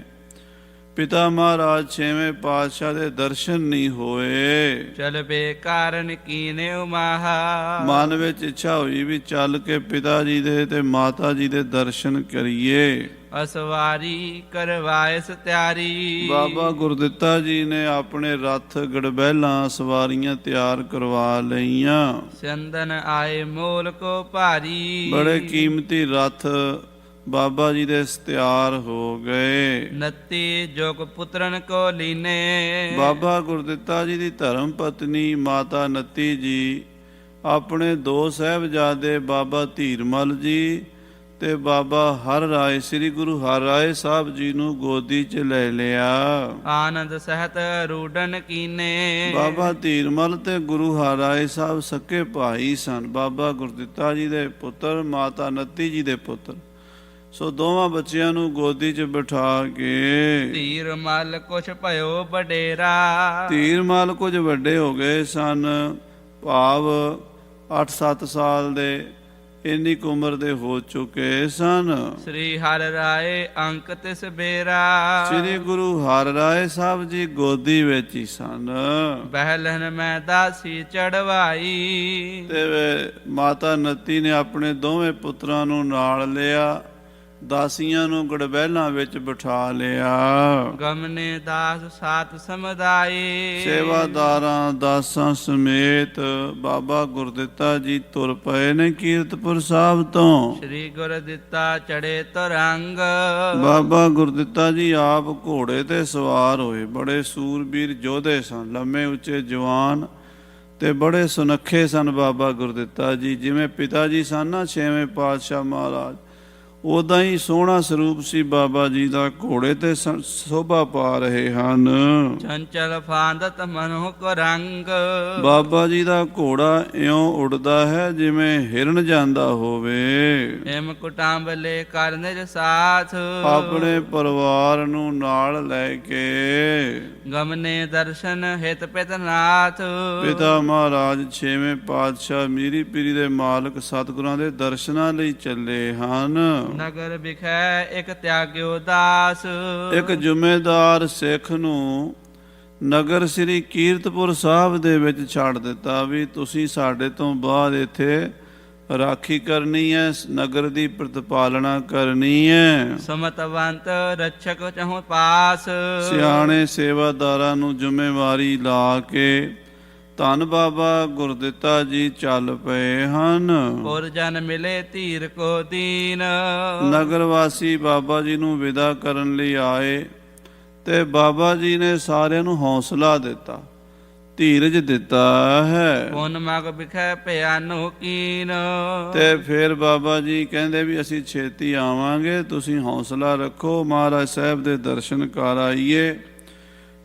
ਪਿਤਾ ਮਹਾਰਾਜ ਛੇਵੇਂ ਪਾਤਸ਼ਾਹ ਦੇ ਦਰਸ਼ਨ ਨਹੀਂ ਹੋਏ। ਚਲ ਬੇ ਕਾਰਨ ਕੀਨੇ ਉਮਾਹਾ। ਮਨ ਵਿੱਚ ਇੱਛਾ ਹੋਈ ਵੀ ਚੱਲ ਕੇ ਪਿਤਾ ਜੀ ਦੇ ਤੇ ਮਾਤਾ ਜੀ ਦੇ ਦਰਸ਼ਨ ਕਰੀਏ। ਅਸਵਾਰੀ ਕਰਵਾਇਸ ਤਿਆਰੀ। ਬਾਬਾ ਗੁਰਦਿੱਤਾ ਜੀ ਨੇ ਆਪਣੇ ਰੱਥ ਗੜਬਹਿਲਾਂ ਸਵਾਰੀਆਂ ਤਿਆਰ ਕਰਵਾ ਲਈਆਂ। ਚੰਦਨ ਆਏ ਮੋਲ ਕੋ ਭਾਰੀ। ਬੜੇ ਕੀਮਤੀ ਰੱਥ ਬਾਬਾ ਜੀ ਦੇ ਤਿਆਰ ਹੋ ਗਏ। ਨੱਤੀ ਜੋਗ ਪੁੱਤਰਨ ਕੋ ਲੀਨੇ। ਬਾਬਾ ਗੁਰਦਿੱਤਾ ਜੀ ਦੀ ਧਰਮ ਪਤਨੀ ਮਾਤਾ ਨੱਤੀ ਜੀ ਆਪਣੇ ਦੋ ਸਾਹਿਬਜ਼ਾਦੇ ਬਾਬਾ ਧੀਰਮਲ ਜੀ ਤੇ ਬਾਬਾ ਹਰ ਰਾਏ, ਸ੍ਰੀ ਗੁਰੂ ਹਰ ਰਾਏ ਸਾਹਿਬ ਜੀ ਨੂੰ ਗੋਦੀ 'ਚ ਲੈ ਲਿਆ। ਆਨੰਦ ਸਹਿਤ ਰੂਡਨ ਕੀਨੇ। ਬਾਬਾ ਧੀਰਮਲ ਤੇ ਗੁਰੂ ਹਰ ਰਾਏ ਸਾਹਿਬ ਸਕੇ ਭਾਈ ਸਨ, ਬਾਬਾ ਗੁਰਦਿੱਤਾ ਜੀ ਦੇ ਪੁੱਤਰ, ਮਾਤਾ ਨੱਤੀ ਜੀ ਦੇ ਪੁੱਤਰ। ਸੋ ਦੋਵਾਂ ਬੱਚਿਆਂ ਨੂੰ ਗੋਦੀ 'ਚ ਬਿਠਾ ਕੇ ਧੀਰਮਲ ਕੁਛ ਭਇਓ ਵਡੇਰਾ। ਧੀਰਮਲ ਕੁਝ ਵੱਡੇ ਹੋ ਗਏ ਸਨ, ਭਾਵ 8-7 ਸਾਲ ਦੇ, ਇੰਨੀ ਕੁ ਉਮਰ ਦੇ ਹੋ ਚੁੱਕੇ ਸਨ। ਸ੍ਰੀ ਹਰਿ ਰਾਏ ਅੰਕ ਤਿਸ ਬੇਰਾ। ਸ੍ਰੀ ਗੁਰੂ ਹਰਿ ਰਾਏ ਸਾਹਿਬ ਜੀ ਗੋਦੀ ਵਿੱਚ ਹੀ ਸਨ। ਬਹਿਲਨ ਮੈਂ ਦਾਸੀ ਚੜਵਾਈ। ਤੇ ਮਾਤਾ ਨੱਤੀ ਨੇ ਆਪਣੇ ਦੋਵੇਂ ਪੁੱਤਰਾਂ ਨੂੰ ਨਾਲ ਲਿਆ ਦਾਸੀਆਂ ਨੂੰ ਗੜਬੈਲਾਂ ਵਿੱਚ ਬਿਠਾ ਲਿਆ। ਗਮਨੇ ਦਾਸ ਸਾਤ ਸਮੁਦਾਏ, ਸੇਵਾਦਾਰਾਂ ਦਾਸਾਂ ਸਮੇਤ ਬਾਬਾ ਗੁਰਦਿੱਤਾ ਜੀ ਤੁਰ ਪਏ ਨੇ ਕੀਰਤਪੁਰ ਸਾਹਿਬ ਤੋਂ। ਸ੍ਰੀ ਗੁਰ ਦਿੱਤਾ ਚੜੇ ਤੁਰੰਗ, ਬਾਬਾ ਗੁਰਦਿੱਤਾ ਜੀ ਆਪ ਘੋੜੇ ਤੇ ਸਵਾਰ ਹੋਏ। ਬੜੇ ਸੂਰਬੀਰ ਯੋਧੇ ਸਨ, ਲੰਮੇ ਉੱਚੇ ਜਵਾਨ ਤੇ ਬੜੇ ਸੁਨੱਖੇ ਸਨ ਬਾਬਾ ਗੁਰਦਿੱਤਾ ਜੀ। ਜਿਵੇਂ ਪਿਤਾ ਜੀ ਸਨ ਨਾ ਛੇਵੇਂ ਪਾਤਸ਼ਾਹ ਮਹਾਰਾਜ, ਉਦਾਂ ਹੀ ਸੋਹਣਾ ਸਰੂਪ ਸੀ ਬਾਬਾ ਜੀ ਦਾ। ਘੋੜੇ ਤੇ ਸ਼ੋਭਾ ਪਾ ਰਹੇ ਹਨ। ਚੰਚਲ ਫਾਂਦਤ ਮਨੋ ਕੋ ਰੰਗ, ਬਾਬਾ ਜੀ ਦਾ ਘੋੜਾ ਇਉਂ ਉੱਡਦਾ ਹੈ ਜਿਵੇਂ ਹਿਰਨ ਜਾਂਦਾ ਹੋਵੇ। ਹਿਮ ਕੁਟਾਂਬਲੇ ਕਰ ਨਿਜ ਸਾਥ, ਆਪਣੇ ਪਰਿਵਾਰ ਨੂੰ ਨਾਲ ਲੈ ਕੇ ਗਮਨੇ ਦਰਸ਼ਨ ਹਿਤ ਪਿਤ ਨਾਥ, ਪਿਤਾ ਮਹਾਰਾਜ ਛੇਵੇਂ ਪਾਤਸ਼ਾਹ ਮੀਰੀ ਪੀਰੀ ਦੇ ਮਾਲਕ ਸਤਿਗੁਰਾਂ ਦੇ ਦਰਸ਼ਨਾਂ ਲਈ ਚੱਲੇ ਹਨ। ਨਗਰ ਵਿਖੈ ਇੱਕ ਤਿਆਗਿਓ ਦਾਸ, ਇੱਕ ਜ਼ਿੰਮੇਦਾਰ ਸਿੱਖ ਨੂੰ ਨਗਰ ਸ੍ਰੀ ਕੀਰਤਪੁਰ ਸਾਹਿਬ ਦੇ ਵਿੱਚ ਛੱਡ ਦਿੱਤਾ ਵੀ ਤੁਸੀਂ ਸਾਡੇ ਤੋਂ ਬਾਅਦ ਇੱਥੇ ਰਾਖੀ ਕਰਨੀ ਹੈ, ਨਗਰ ਦੀ ਪ੍ਰਤਿਪਾਲਨਾ ਕਰਨੀ ਹੈ। ਸਮਤਵੰਤ ਰੱਛਕ ਚਹੁ ਪਾਸ, ਸਿਆਣੇ ਸੇਵਾਦਾਰਾਂ ਨੂੰ ਜ਼ਿੰਮੇਵਾਰੀ ਲਾ ਕੇ ਧੰਨ ਬਾਬਾ ਗੁਰਦਿੱਤਾ ਜੀ ਚੱਲ ਪਏ ਹਨ। ਪੁਰ ਜਨ ਮਿਲੇ ਧੀਰ ਕੋ ਦੀਨ, ਨਗਰ ਵਾਸੀ ਬਾਬਾ ਜੀ ਨੂੰ ਵਿਦਾ ਕਰਨ ਲਈ ਆਏ ਤੇ ਬਾਬਾ ਜੀ ਨੇ ਸਾਰਿਆਂ ਨੂੰ ਹੌਸਲਾ ਦਿੱਤਾ, ਧੀਰਜ ਦਿੱਤਾ ਹੈ। ਪੁਨ ਮਗ ਵਿਖੈ ਭਿਆਨੋ ਕੀਨ, ਤੇ ਫਿਰ ਬਾਬਾ ਜੀ ਕਹਿੰਦੇ ਵੀ ਅਸੀਂ ਛੇਤੀ ਆਵਾਂਗੇ, ਤੁਸੀਂ ਹੌਸਲਾ ਰੱਖੋ, ਮਹਾਰਾਜ ਸਾਹਿਬ ਦੇ ਦਰਸ਼ਨ ਕਰ ਆਈਏ।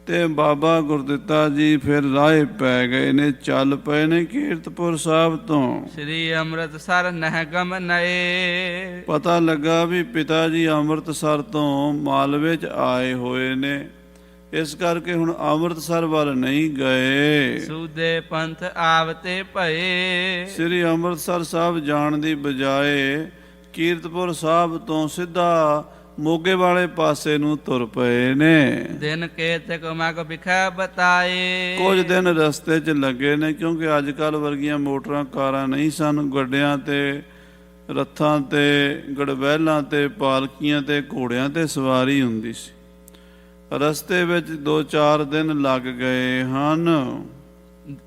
ਤੇ ਬਾਬਾ ਗੁਰਦਿੱਤਾ ਜੀ ਫਿਰ ਰਾਹ ਪੈ ਗਏ ਨੇ, ਚੱਲ ਪਏ ਨੇ ਕੀਰਤਪੁਰ ਸਾਹਿਬ ਤੋਂ। ਸ੍ਰੀ ਅੰਮ੍ਰਿਤਸਰ ਨਹਿ ਗਮ ਨਏ, ਪਤਾ ਲੱਗਾ ਵੀ ਪਿਤਾ ਜੀ ਅੰਮ੍ਰਿਤਸਰ ਤੋਂ ਮਾਲਵੇ 'ਚ ਆਏ ਹੋਏ ਨੇ, ਇਸ ਕਰਕੇ ਹੁਣ ਅੰਮ੍ਰਿਤਸਰ ਵੱਲ ਨਹੀਂ ਗਏ। ਸੂਦੇ ਪੰਥ ਆਵਤੇ ਭਏ, ਸ੍ਰੀ ਅੰਮ੍ਰਿਤਸਰ ਸਾਹਿਬ ਜਾਣ ਦੀ ਬਜਾਏ ਕੀਰਤਪੁਰ ਸਾਹਿਬ ਤੋਂ ਸਿੱਧਾ ਮੋਗੇ ਵਾਲੇ ਪਾਸੇ ਨੂੰ ਤੁਰ ਪਏ ਨੇ। ਦਿਨ ਕੇਤਕ ਮਗ ਵਿਖੈ ਬਤਾਏ, ਕੁਝ ਦਿਨ ਰਸਤੇ 'ਚ ਲੱਗੇ ਨੇ, ਕਿਉਂਕਿ ਅੱਜ ਕੱਲ੍ਹ ਵਰਗੀਆਂ ਮੋਟਰਾਂ ਕਾਰਾਂ ਨਹੀਂ ਸਨ। ਗੱਡਿਆਂ ਤੇ, ਰੱਥਾਂ ਤੇ, ਗੜਬੈਲਾਂ ਤੇ, ਪਾਲਕੀਆਂ ਤੇ, ਘੋੜਿਆਂ ਤੇ ਸਵਾਰੀ ਹੁੰਦੀ ਸੀ। ਰਸਤੇ ਵਿੱਚ 2-4 ਦਿਨ ਲੱਗ ਗਏ ਹਨ।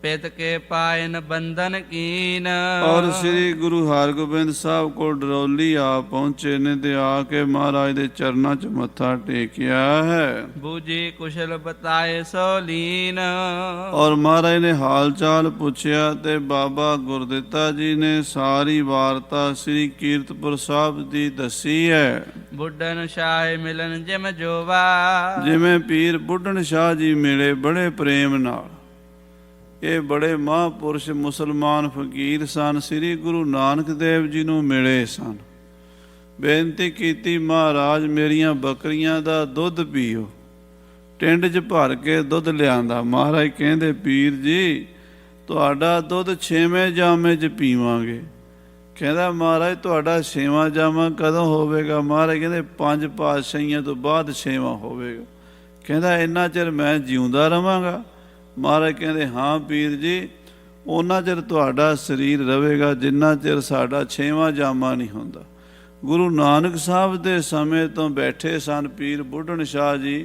ਪਿਤ ਕੇ ਪਾਇਨ ਬੰਧਨ ਕੀਨ, ਔਰ ਸ੍ਰੀ ਗੁਰੂ ਹਰਗੋਬਿੰਦ ਸਾਹਿਬ ਕੋਲ ਡਰੌਲੀ ਆ ਪਹੁੰਚੇ ਨੇ ਤੇ ਆ ਕੇ ਮਹਾਰਾਜ ਦੇ ਚਰਨਾਂ 'ਚ ਮੱਥਾ ਟੇਕਿਆ ਹੈ। ਬੂਝੀ ਕੁਸ਼ਲ ਬਤਾਏ ਸੋ ਲੀਨ, ਔਰ ਮਹਾਰਾਜ ਨੇ ਹਾਲ ਚਾਲ ਪੁੱਛਿਆ ਤੇ ਬਾਬਾ ਗੁਰਦਿੱਤਾ ਜੀ ਨੇ ਸਾਰੀ ਵਾਰਤਾ ਸ੍ਰੀ ਕੀਰਤਪੁਰ ਸਾਹਿਬ ਦੀ ਦੱਸੀ ਹੈ। ਬੁੱਢਨ ਸ਼ਾਹ ਮਿਲਨ ਜਿਮ ਜੋਵਾ, ਜਿਵੇਂ ਪੀਰ ਬੁੱਢਣ ਸ਼ਾਹ ਜੀ ਮਿਲੇ ਬੜੇ ਪ੍ਰੇਮ ਨਾਲ। ਇਹ ਬੜੇ ਮਹਾਂਪੁਰਸ਼ ਮੁਸਲਮਾਨ ਫਕੀਰ ਸਨ, ਸ੍ਰੀ ਗੁਰੂ ਨਾਨਕ ਦੇਵ ਜੀ ਨੂੰ ਮਿਲੇ ਸਨ। ਬੇਨਤੀ ਕੀਤੀ, ਮਹਾਰਾਜ ਮੇਰੀਆਂ ਬੱਕਰੀਆਂ ਦਾ ਦੁੱਧ ਪੀਓ। ਟਿੰਡ 'ਚ ਭਰ ਕੇ ਦੁੱਧ ਲਿਆਂਦਾ। ਮਹਾਰਾਜ ਕਹਿੰਦੇ ਪੀਰ ਜੀ ਤੁਹਾਡਾ ਦੁੱਧ 6ਵੇਂ ਜਾਮੇ 'ਚ ਪੀਵਾਂਗੇ। ਕਹਿੰਦਾ ਮਹਾਰਾਜ ਤੁਹਾਡਾ 6ਵਾਂ ਜਾਮਾ ਕਦੋਂ ਹੋਵੇਗਾ? ਮਹਾਰਾਜ ਕਹਿੰਦੇ 5 ਪਾਤਸ਼ਾਹੀਆਂ ਤੋਂ ਬਾਅਦ 6ਵਾਂ ਹੋਵੇਗਾ। ਕਹਿੰਦਾ ਇੰਨਾ ਚਿਰ ਮੈਂ ਜਿਉਂਦਾ ਰਵਾਂਗਾ? ਮਹਾਰਾਜ ਕਹਿੰਦੇ ਹਾਂ ਪੀਰ ਜੀ, ਉਹਨਾਂ ਚਿਰ ਤੁਹਾਡਾ ਸਰੀਰ ਰਹੇਗਾ ਜਿੰਨਾ ਚਿਰ ਸਾਡਾ 6ਵਾਂ ਜਾਮਾ ਨਹੀਂ ਹੁੰਦਾ। ਗੁਰੂ ਨਾਨਕ ਸਾਹਿਬ ਦੇ ਸਮੇਂ ਤੋਂ ਬੈਠੇ ਸਨ ਪੀਰ ਬੁੱਢਣ ਸ਼ਾਹ ਜੀ,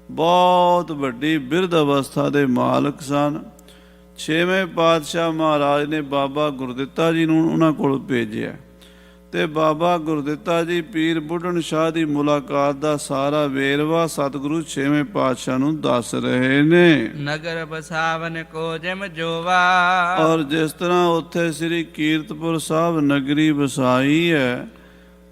ਬਹੁਤ ਵੱਡੀ ਬਿਰਧ ਅਵਸਥਾ ਦੇ ਮਾਲਕ ਸਨ। 6ਵੇਂ ਪਾਤਸ਼ਾਹ ਮਹਾਰਾਜ ਨੇ ਬਾਬਾ ਗੁਰਦਿੱਤਾ ਜੀ ਨੂੰ ਉਹਨਾਂ ਕੋਲ ਭੇਜਿਆ ਤੇ ਬਾਬਾ ਗੁਰਦਿੱਤਾ ਜੀ ਪੀਰ ਬੁੱਢਣ ਸ਼ਾਹ ਦੀ ਮੁਲਾਕਾਤ ਦਾ ਸਾਰਾ ਵੇਰਵਾ ਸਤਿਗੁਰੂ 6ਵੇਂ ਪਾਤਸ਼ਾਹ ਨੂੰ ਦੱਸ ਰਹੇ ਨੇ। ਨਗਰ ਬਸਾਵਨ ਕੋ ਜਿਮ ਜੋਵਾ, ਔਰ ਜਿਸ ਤਰ੍ਹਾਂ ਉੱਥੇ ਸ੍ਰੀ ਕੀਰਤਪੁਰ ਸਾਹਿਬ ਨਗਰੀ ਵਸਾਈ ਹੈ,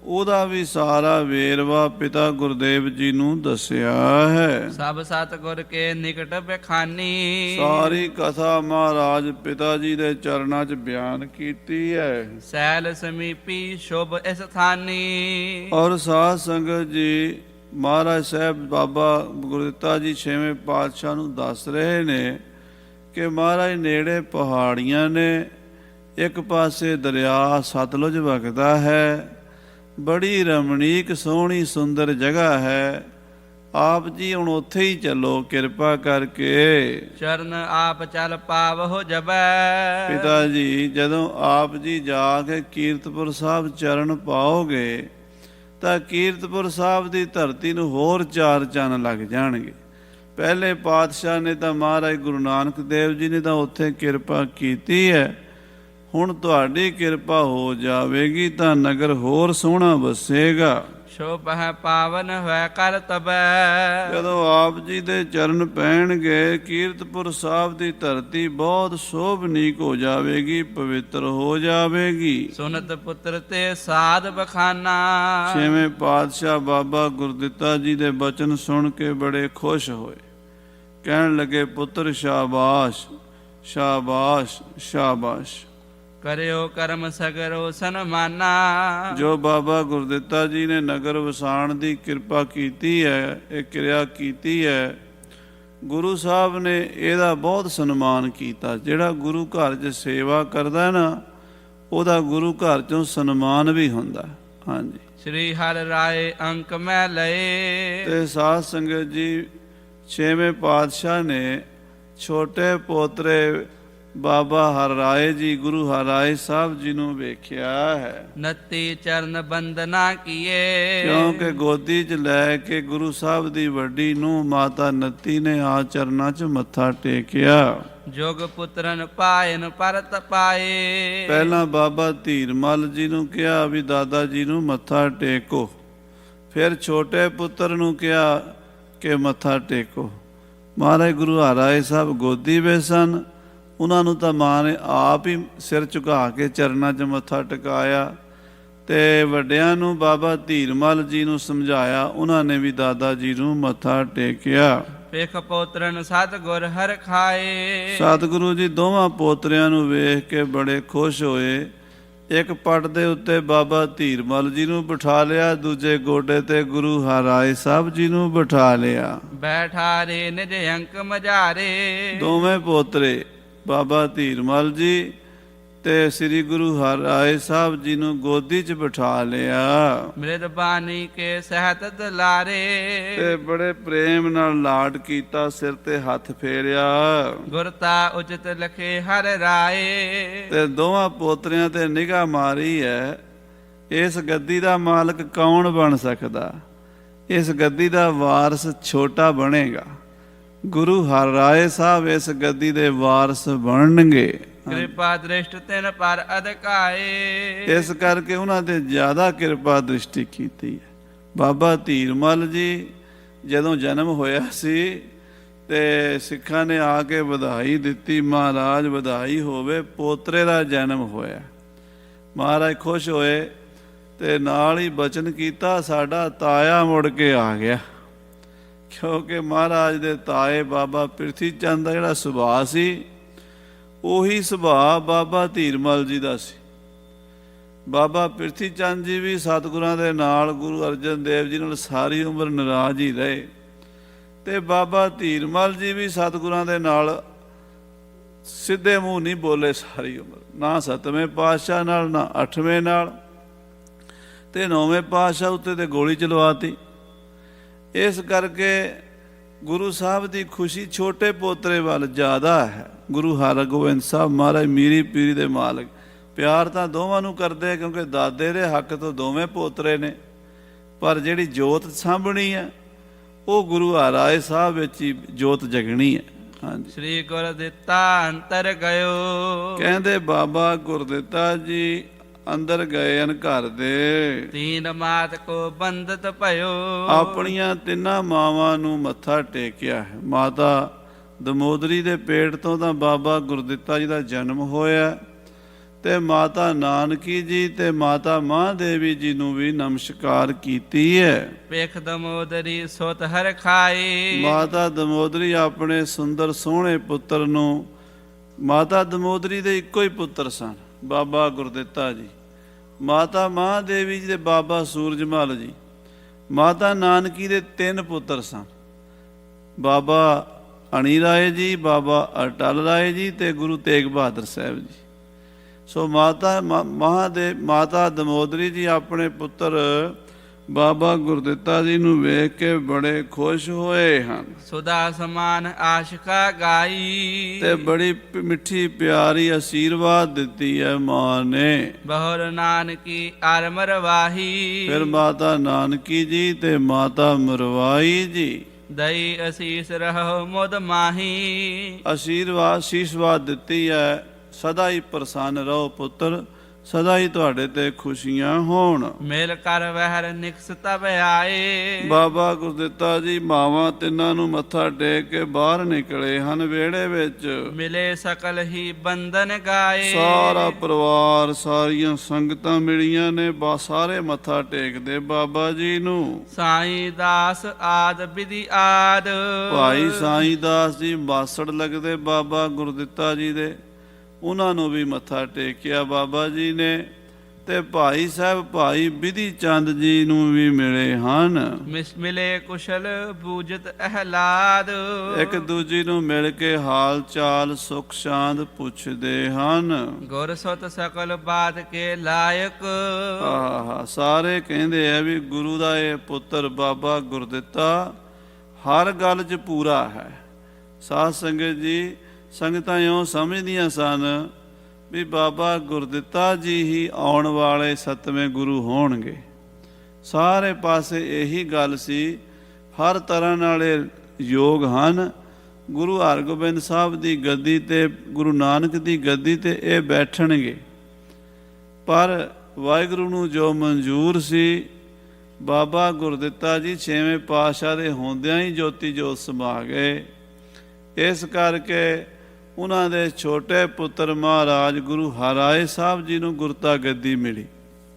ਉਹਦਾ ਵੀ ਸਾਰਾ ਵੇਰਵਾ ਪਿਤਾ ਗੁਰਦੇਵ ਜੀ ਨੂੰ ਦੱਸਿਆ ਹੈ। ਸਭ ਸਤਿਗੁਰ ਕੇ ਨਿਕਟ ਬਖਾਨੀ, ਸਾਰੀ ਕਥਾ ਮਹਾਰਾਜ ਪਿਤਾ ਜੀ ਦੇ ਚਰਨਾਂ 'ਚ ਬਿਆਨ ਕੀਤੀ ਹੈ। ਸੈਲ ਸਮੀਪੀ ਸ਼ੁਭ ਸਥਾਨੀ, ਔਰ ਸਾਧ ਸੰਗਤ ਜੀ ਮਹਾਰਾਜ ਸਾਹਿਬ ਬਾਬਾ ਗੁਰਦਿੱਤਾ ਜੀ 6ਵੇਂ ਪਾਤਸ਼ਾਹ ਨੂੰ ਦੱਸ ਰਹੇ ਨੇ ਕਿ ਮਹਾਰਾਜ ਨੇੜੇ ਪਹਾੜੀਆਂ ਨੇ, ਇੱਕ ਪਾਸੇ ਦਰਿਆ ਸਤਲੁਜ ਵਗਦਾ ਹੈ, ਬੜੀ ਰਮਣੀਕ ਸੋਹਣੀ ਸੁੰਦਰ ਜਗ੍ਹਾ ਹੈ। ਆਪ ਜੀ ਹੁਣ ਉੱਥੇ ਹੀ ਚੱਲੋ ਕਿਰਪਾ ਕਰਕੇ। ਚਰਨ ਆਪ ਚਲ ਪਾਵਹੁ ਜਬੈ, ਪਿਤਾ ਜੀ ਜਦੋਂ ਆਪ ਜੀ ਜਾ ਕੇ ਕੀਰਤਪੁਰ ਸਾਹਿਬ ਚਰਨ ਪਾਓਗੇ ਤਾਂ ਕੀਰਤਪੁਰ ਸਾਹਿਬ ਦੀ ਧਰਤੀ ਨੂੰ ਹੋਰ 4 ਚੰਨ ਲੱਗ ਜਾਣਗੇ। ਪਹਿਲੇ ਪਾਤਸ਼ਾਹ ਨੇ ਤਾਂ ਮਹਾਰਾਜ ਗੁਰੂ ਨਾਨਕ ਦੇਵ ਜੀ ਨੇ ਤਾਂ ਉੱਥੇ ਕਿਰਪਾ ਕੀਤੀ ਹੈ, ਹੁਣ ਤੁਹਾਡੀ ਕਿਰਪਾ ਹੋ ਜਾਵੇਗੀ ਤਾਂ ਨਗਰ ਹੋਰ ਸੋਹਣਾ ਵਸੇਗਾ। ਸ਼ੋਭਾ ਪਾਵਨ ਹੋਇ ਕਰ ਤਬੈ। ਜਦੋਂ ਆਪ ਜੀ ਦੇ ਚਰਨ ਪੈਣਗੇ ਕੀਰਤਪੁਰ ਸਾਹਿਬ ਦੀ ਧਰਤੀ ਬਹੁਤ ਸ਼ੋਭਨੀਕ ਹੋ ਜਾਵੇਗੀ, ਪਵਿੱਤਰ ਹੋ ਜਾਵੇਗੀ। ਸੁਨਤ ਪੁੱਤਰ ਤੇ ਸਾਧ ਬਖਾਨਾ। ਛੇਵੇਂ ਪਾਤਸ਼ਾਹ ਬਾਬਾ ਗੁਰਦਿੱਤਾ ਜੀ ਦੇ ਬਚਨ ਸੁਣ ਕੇ ਬੜੇ ਖੁਸ਼ ਹੋਏ, ਕਹਿਣ ਲੱਗੇ ਪੁੱਤਰ ਸ਼ਾਬਾਸ਼ ਸ਼ਾਬਾਸ਼ ਸ਼ਾਬਾਸ਼। ਕਰਿਓ ਕਰਮ ਸਗਰੋ ਸਨਮਾਨਾ। ਜੋ ਬਾਬਾ ਗੁਰਦਿੱਤਾ ਜੀ ਨੇ ਨਗਰ ਵਸਾਣ ਦੀ ਕਿਰਪਾ ਕੀਤੀ ਹੈ, ਇਹ ਕਿਰਿਆ ਕੀਤੀ ਹੈ, ਗੁਰੂ ਸਾਹਿਬ ਨੇ ਇਹਦਾ ਬਹੁਤ ਸਨਮਾਨ ਕੀਤਾ। ਜਿਹੜਾ ਗੁਰੂ ਘਰ 'ਚ ਸੇਵਾ ਕਰਦਾ ਨਾ ਉਹਦਾ ਗੁਰੂ ਘਰ 'ਚੋਂ ਸਨਮਾਨ ਵੀ ਹੁੰਦਾ। ਹਾਂਜੀ। ਸ੍ਰੀ ਹਰਿ ਰਾਏ ਅੰਕ ਮੈਂ ਲਏ। ਤੇ ਸਾਧ ਸੰਗਤ ਜੀ, ਛੇਵੇਂ ਪਾਤਸ਼ਾਹ ਨੇ ਛੋਟੇ ਪੋਤਰੇ ਬਾਬਾ ਹਰਰਾਏ ਜੀ, ਗੁਰੂ ਹਰਰਾਏ ਸਾਹਿਬ ਜੀ ਨੂੰ ਵੇਖਿਆ ਹੈ। 29 ਚਰਨ ਬੰਦਨਾ ਕੀਏ। ਕਿਉਂਕਿ ਗੋਦੀ 'ਚ ਲੈ ਕੇ ਗੁਰੂ ਸਾਹਿਬ ਦੀ ਵੱਡੀ ਨੂੰਹ ਮਾਤਾ 29 ਨੇ ਆ ਚਰਨਾਂ 'ਚ ਮੱਥਾ ਟੇਕਿਆ। ਜੋਗ ਪੁੱਤਰਨ ਪਾਇਨ ਪਰਤ ਪਾਏ। ਪਹਿਲਾਂ ਬਾਬਾ ਧੀਰਮਲ ਜੀ ਨੂੰ ਕਿਹਾ ਵੀ ਦਾਦਾ ਜੀ ਨੂੰ ਮੱਥਾ ਟੇਕੋ, ਫਿਰ ਛੋਟੇ ਪੁੱਤਰ ਨੂੰ ਕਿਹਾ ਕਿ ਮੱਥਾ ਟੇਕੋ। ਮਹਾਰਾਜ ਗੁਰੂ ਹਰਰਾਏ ਸਾਹਿਬ ਗੋਦੀ ਵਿੱਚ ਸਨ, ਉਹਨਾਂ ਨੂੰ ਤਾਂ ਮਾਂ ਨੇ ਆਪ ਹੀ ਸਿਰ ਝੁਕਾ ਕੇ ਚਰਨਾਂ 'ਚ ਮੱਥਾ ਟਿਕਾਇਆ, ਤੇ ਵੱਡਿਆਂ ਨੂੰ ਬਾਬਾ ਧੀਰਮਲ ਜੀ ਨੂੰ ਸਮਝਾਇਆ, ਉਹਨਾਂ ਨੇ ਵੀ ਦਾਦਾ ਜੀ ਨੂੰ ਮੱਥਾ ਟੇਕਿਆ। ਵੇਖ ਪੋਤਰਨ ਸਤਿਗੁਰ ਹਰਿ ਖਾਏ। ਸਤਿਗੁਰੂ ਜੀ ਦੋਵਾਂ ਪੋਤਰਿਆਂ ਨੂੰ ਵੇਖ ਕੇ ਬੜੇ ਖੁਸ਼ ਹੋਏ। ਇੱਕ ਪੱਟ ਦੇ ਉੱਤੇ ਬਾਬਾ ਧੀਰਮਲ ਜੀ ਨੂੰ ਬਿਠਾ ਲਿਆ, ਦੂਜੇ ਗੋਡੇ ਤੇ ਗੁਰੂ ਹਰਰਾਏ ਸਾਹਿਬ ਜੀ ਨੂੰ ਬਿਠਾ ਲਿਆ। ਬੈਠਾਰੇ ਨਿਜ ਅੰਕ ਮਝਾਰੇ। ਦੋਵੇਂ ਪੋਤਰੇ ਬਾਬਾ ਧੀਰਮਲ ਜੀ ਤੇ ਸ੍ਰੀ ਗੁਰੂ ਹਰਰਾਏ ਸਾਹਿਬ ਜੀ ਨੂੰ ਗੋਦੀ 'ਚ ਬਿਠਾ ਲਿਆ। ਮ੍ਰਿਦ ਬਾਣੀ ਕੇ ਸਹਿਤ ਦਲਾਰੇ। ਤੇ ਬੜੇ ਪ੍ਰੇਮ ਨਾਲ ਲਾਡ ਕੀਤਾ, ਸਿਰ ਤੇ ਹੱਥ ਫੇਰਿਆ। ਗੁਰਤਾ ਉਚਿਤ ਲਖੇ ਹਰਿ ਰਾਏ। ਤੇ ਦੋਵਾਂ ਪੋਤਰਿਆਂ ਤੇ ਨਿਗਾਹ ਮਾਰੀ ਹੈ, ਇਸ ਗੱਦੀ ਦਾ ਮਾਲਕ ਕੌਣ ਬਣ ਸਕਦਾ? ਇਸ ਗੱਦੀ ਦਾ ਵਾਰਸ ਛੋਟਾ ਬਣੇਗਾ। ਗੁਰੂ ਹਰਰਾਏ ਸਾਹਿਬ ਇਸ ਗੱਦੀ ਦੇ ਵਾਰਸ ਬਣਨਗੇ। ਕਿਰਪਾ ਦ੍ਰਿਸ਼ਟ ਤਿਨ ਪਰ ਅਧਿਕਾਏ। ਇਸ ਕਰਕੇ ਉਹਨਾਂ ਤੇ ਜ਼ਿਆਦਾ ਕਿਰਪਾ ਦ੍ਰਿਸ਼ਟੀ ਕੀਤੀ ਹੈ। ਬਾਬਾ ਧੀਰਮਲ ਜੀ ਜਦੋਂ ਜਨਮ ਹੋਇਆ ਸੀ ਤੇ ਸਿੱਖਾਂ ਨੇ ਆ ਕੇ ਵਧਾਈ ਦਿੱਤੀ, ਮਹਾਰਾਜ ਵਧਾਈ ਹੋਵੇ, ਪੋਤਰੇ ਦਾ ਜਨਮ ਹੋਇਆ। ਮਹਾਰਾਜ ਖੁਸ਼ ਹੋਏ ਤੇ ਨਾਲ ਹੀ ਬਚਨ ਕੀਤਾ, ਸਾਡਾ ਤਾਇਆ ਮੁੜ ਕੇ ਆ ਗਿਆ। ਕਿਉਂਕਿ ਮਹਾਰਾਜ ਦੇ ਤਾਏ ਬਾਬਾ ਪ੍ਰਿਥੀ ਚੰਦ ਦਾ ਜਿਹੜਾ ਸੁਭਾਅ ਸੀ, ਉਹੀ ਸੁਭਾਅ ਬਾਬਾ ਧੀਰਮਲ ਜੀ ਦਾ ਸੀ। ਬਾਬਾ ਪ੍ਰਿਥੀ ਚੰਦ ਜੀ ਵੀ ਸਤਿਗੁਰਾਂ ਦੇ ਨਾਲ, ਗੁਰੂ ਅਰਜਨ ਦੇਵ ਜੀ ਨਾਲ ਸਾਰੀ ਉਮਰ ਨਾਰਾਜ਼ ਹੀ ਰਹੇ, ਤੇ ਬਾਬਾ ਧੀਰਮਲ ਜੀ ਵੀ ਸਤਿਗੁਰਾਂ ਦੇ ਨਾਲ ਸਿੱਧੇ ਮੂੰਹ ਨਹੀਂ ਬੋਲੇ ਸਾਰੀ ਉਮਰ, ਨਾ 7ਵੇਂ ਪਾਤਸ਼ਾਹ ਨਾਲ, ਨਾ 8ਵੇਂ ਨਾਲ, ਤੇ 9ਵੇਂ ਪਾਤਸ਼ਾਹ ਉੱਤੇ ਤੇ ਗੋਲੀ ਚਲਵਾਤੀ। ਇਸ ਕਰਕੇ ਗੁਰੂ ਸਾਹਿਬ ਦੀ ਖੁਸ਼ੀ ਛੋਟੇ ਪੋਤਰੇ ਵੱਲ ਜ਼ਿਆਦਾ ਹੈ। ਗੁਰੂ ਹਰਗੋਬਿੰਦ ਸਾਹਿਬ ਮਹਾਰਾਜ ਮੀਰੀ ਪੀਰੀ ਦੇ ਮਾਲਕ, ਪਿਆਰ ਤਾਂ ਦੋਵਾਂ ਨੂੰ ਕਰਦੇ, ਕਿਉਂਕਿ ਦਾਦੇ ਦੇ ਹੱਕ ਤੋਂ ਦੋਵੇਂ ਪੋਤਰੇ ਨੇ, ਪਰ ਜਿਹੜੀ ਜੋਤ ਸਾਂਭਣੀ ਹੈ ਉਹ ਗੁਰੂ ਹਰਰਾਏ ਸਾਹਿਬ ਵਿੱਚ ਹੀ ਜੋਤ ਜਗਣੀ ਹੈ। ਹਾਂਜੀ। ਸ੍ਰੀ ਗੁਰਦਿੱਤਾ ਅੰਤਰ ਗਇਓ। ਕਹਿੰਦੇ ਬਾਬਾ ਗੁਰਦਿੱਤਾ ਜੀ ਅੰਦਰ ਗਏ ਹਨ ਘਰ ਦੇ। ਤੀਨ ਮਾਤ ਕੋ ਬੰਦਤ ਭਇਓ। ਆਪਣੀਆਂ ਤਿੰਨਾਂ ਮਾਵਾਂ ਨੂੰ ਮੱਥਾ ਟੇਕਿਆ ਹੈ। ਮਾਤਾ ਦਮੋਦਰੀ ਦੇ ਪੇਟ ਤੋਂ ਤਾਂ ਬਾਬਾ ਗੁਰਦਿੱਤਾ ਜੀ ਦਾ ਜਨਮ ਹੋਇਆ, ਤੇ ਮਾਤਾ ਨਾਨਕੀ ਜੀ ਤੇ ਮਾਤਾ ਮਹਾਂਦੇਵੀ ਜੀ ਨੂੰ ਵੀ ਨਮਸਕਾਰ ਕੀਤੀ ਹੈ। ਵੇਖ ਦਮੋਦਰੀ ਸੁਤ ਹਰਿ ਖਾਏ। ਮਾਤਾ ਦਮੋਦਰੀ ਆਪਣੇ ਸੁੰਦਰ ਸੋਹਣੇ ਪੁੱਤਰ ਨੂੰ, ਮਾਤਾ ਦਮੋਦਰੀ ਦੇ ਇੱਕੋ ਹੀ ਪੁੱਤਰ ਸਨ, ਬਾਬਾ ਗੁਰਦਿੱਤਾ ਜੀ। ਮਾਤਾ ਮਹਾਂਦੇਵੀ ਜੀ ਦੇ ਬਾਬਾ ਸੂਰਜਮਲ ਜੀ। ਮਾਤਾ ਨਾਨਕੀ ਦੇ 3 ਪੁੱਤਰ ਸਨ, ਬਾਬਾ ਅਣੀ ਰਾਏ ਜੀ, ਬਾਬਾ ਅਟਲ ਰਾਏ ਜੀ ਤੇ ਗੁਰੂ ਤੇਗ ਬਹਾਦਰ ਸਾਹਿਬ ਜੀ। ਸੋ ਮਾਤਾ ਦਮੋਦਰੀ ਜੀ ਆਪਣੇ ਪੁੱਤਰ ਬਾਬਾ ਗੁਰਦਿੱਤਾ ਜੀ ਨੂੰ ਵੇਖ ਕੇ ਬੜੇ ਖੁਸ਼ ਹੋਏ ਹਨ ਸੁਦਾ ਸਮਾਨ ਆਸ਼ਿਕਾ ਗਾਈ ਤੇ ਬੜੀ ਮਿੱਠੀ ਪਿਆਰੀ ਅਸ਼ੀਰਵਾਦ ਦਿੱਤੀ ਹੈ ਮਾਂ ਨੇ। ਬਹੁਰ ਨਾਨਕੀ ਆਰਮਰ ਵਾਹੀ ਫਿਰ ਮਾਤਾ ਨਾਨਕੀ ਜੀ ਤੇ ਮਾਤਾ ਮਰਵਾਈ ਜੀ ਦਈ ਅਸੀਸ ਰਹੋ ਮੁਦ ਮਾਹੀ ਅਸ਼ੀਰਵਾਦ ਦਿੱਤੀ ਹੈ, ਸਦਾ ਹੀ ਪ੍ਰਸੰਨ ਰਹੋ ਪੁੱਤਰ, ਸਦਾ ਹੀ ਤੁਹਾਡੇ ਤੇ ਖੁਸ਼ੀਆਂ ਹੋਣ। ਮਿਲ ਕਰ ਵਹਿਰ ਨਿਕਸ ਤਬ ਆਏ ਬਾਬਾ ਗੁਰਦਿੱਤਾ ਜੀ ਮਾਵਾਂ ਤਿੰਨਾਂ ਨੂੰ ਮੱਥਾ ਟੇਕ ਕੇ ਬਾਹਰ ਨਿਕਲੇ ਹਨ ਵਿਹੜੇ ਵਿੱਚ। ਮਿਲੇ ਸਕਲ ਹੀ ਬੰਧਨ ਗਾਏ ਸਾਰਾ ਪਰਿਵਾਰ ਸਾਰੀਆਂ ਸੰਗਤਾਂ ਮਿਲੀਆਂ ਨੇ, ਸਾਰੇ ਮੱਥਾ ਟੇਕਦੇ ਬਾਬਾ ਜੀ ਨੂੰ। ਸਾਈਂ ਦਾਸ ਆਦ ਵਿਧੀ ਆਦ ਭਾਈ ਸਾਈਂ ਦਾਸ ਜੀ ਮਾਸੜ ਲੱਗਦੇ ਬਾਬਾ ਗੁਰਦਿੱਤਾ ਜੀ ਦੇ, ਉਹਨਾਂ ਨੂੰ ਵੀ ਮੱਥਾ ਟੇਕਿਆ ਬਾਬਾ ਜੀ ਨੇ। ਤੇ ਭਾਈ ਸਾਹਿਬ ਭਾਈ ਵਿਧੀ ਚੰਦ ਜੀ ਨੂੰ ਵੀ ਮਿਲੇ ਹਨ। ਮਿਲੇ ਕੁਸ਼ਲ ਬੂਜਤ ਅਹਲਾਦ ਇੱਕ ਦੂਜੀ ਨੂੰ ਮਿਲ ਕੇ ਹਾਲ ਚਾਲ ਸੁਖ ਸ਼ਾਂਤ ਪੁੱਛਦੇ ਹਨ। ਗੁਰ ਸੁਤ ਸਕਲ ਬਾਤ ਕੇ ਲਾਇਕ ਆਹਾ ਸਾਰੇ ਕਹਿੰਦੇ ਆ ਵੀ ਗੁਰੂ ਦਾ ਇਹ ਪੁੱਤਰ ਬਾਬਾ ਗੁਰਦਿੱਤਾ ਹਰ ਗੱਲ 'ਚ ਪੂਰਾ ਹੈ। ਸਾਧ ਸੰਗਤ ਜੀ, ਸੰਗਤਾਂ ਇਉਂ ਸਮਝਦੀਆਂ ਸਨ ਵੀ ਬਾਬਾ ਗੁਰਦਿੱਤਾ ਜੀ ਹੀ ਆਉਣ ਵਾਲੇ ਸੱਤਵੇਂ ਗੁਰੂ ਹੋਣਗੇ। ਸਾਰੇ ਪਾਸੇ ਇਹੀ ਗੱਲ ਸੀ, ਹਰ ਤਰ੍ਹਾਂ ਨਾਲ ਇਹ ਯੋਗ ਹਨ। ਗੁਰੂ ਹਰਗੋਬਿੰਦ ਸਾਹਿਬ ਦੀ ਗੱਦੀ ਤੇ, ਗੁਰੂ ਨਾਨਕ ਦੀ ਗੱਦੀ ਤੇ ਇਹ ਬੈਠਣਗੇ। ਪਰ ਵਾਹਿਗੁਰੂ ਨੂੰ ਜੋ ਮਨਜ਼ੂਰ ਸੀ, ਬਾਬਾ ਗੁਰਦਿੱਤਾ ਜੀ 6ਵੇਂ ਪਾਤਸ਼ਾਹ ਦੇ ਹੁੰਦਿਆਂ ਹੀ ਜੋਤੀ ਜੋਤ ਸਮਾ ਗਏ। ਇਸ ਕਰਕੇ ਉਹਨਾਂ ਦੇ ਛੋਟੇ ਪੁੱਤਰ ਮਹਾਰਾਜ ਗੁਰੂ ਹਰਿਰਾਏ ਸਾਹਿਬ ਜੀ ਨੂੰ ਗੁਰਤਾ ਗੱਦੀ ਮਿਲੀ।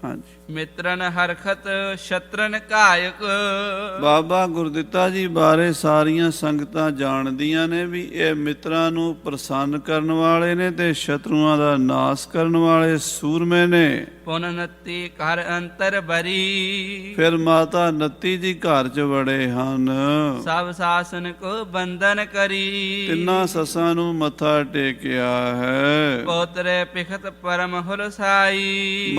ਹਾਂਜੀ, ਮਿੱਤਰਨ ਹਰਖਤ ਸ਼ਤਰਨ ਕਾਇਕ ਬਾਬਾ ਗੁਰਦਿੱਤਾ ਜੀ ਬਾਰੇ ਸਾਰੀਆਂ ਸੰਗਤਾਂ ਜਾਣਦੀਆਂ ਨੇ ਵੀ ਇਹ ਮਿੱਤਰਾਂ ਨੂੰ ਪ੍ਰਸੰਨ ਕਰਨ ਵਾਲੇ ਨੇ ਤੇ ਸ਼ਤਰੂਆਂ ਦਾ ਨਾਸ ਕਰਨ ਵਾਲੇ ਸੂਰਮੇ ਨੇ। ਪੁਨ ਨਤੀ ਘਰ ਅੰਤਰ ਬਰੀ ਫਿਰ ਮਾਤਾ ਨੱਤੀ ਜੀ ਘਰ 'ਚ ਵੜੇ ਹਨ। ਸਭ ਸਾਸਨ ਕੋ ਬੰਧਨ ਕਰੀ ਤਿੰਨਾਂ ਸੱਸਾਂ ਨੂੰ ਮੱਥਾ ਟੇਕਿਆ ਹੈ। ਪੋਤਰੇ ਪਿਖਤ ਪਰਮ ਹੁਲਸਾਈ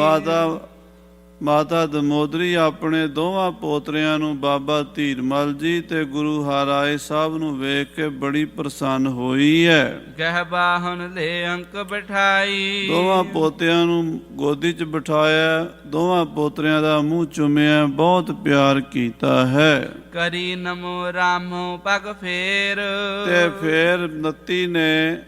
ਮਾਤਾ ਦਮੋਦਰੀ ਆਪਣੇ ਦੋਵਾਂ ਪੋਤਰਿਆਂ ਨੂੰ ਬਾਬਾ ਧੀਰਮਲ ਜੀ ਤੇ ਗੁਰੂ ਹਰਿਰਾਏ ਸਾਹਿਬ ਨੂੰ ਵੇਖ ਕੇ ਬੜੀ ਪ੍ਰਸੰਨ ਹੋਈ ਹੈ। ਗਹਿ ਬਾਹਨ ਲੈ ਅੰਕ ਬਿਠਾਈ ਦੋਵਾਂ ਪੋਤਿਆਂ ਨੂੰ ਗੋਦੀ 'ਚ ਬਿਠਾਇਆ, ਦੋਵਾਂ ਪੋਤਰਿਆਂ ਦਾ ਮੂੰਹ ਚੁੰਮਿਆ, ਬਹੁਤ ਪਿਆਰ ਕੀਤਾ ਹੈ। ਕਰੀ ਨਮੋ ਰਾਮੋ ਪਗ ਫੇਰ ਤੇ ਫੇਰ ਨੱਤੀ ਨੇ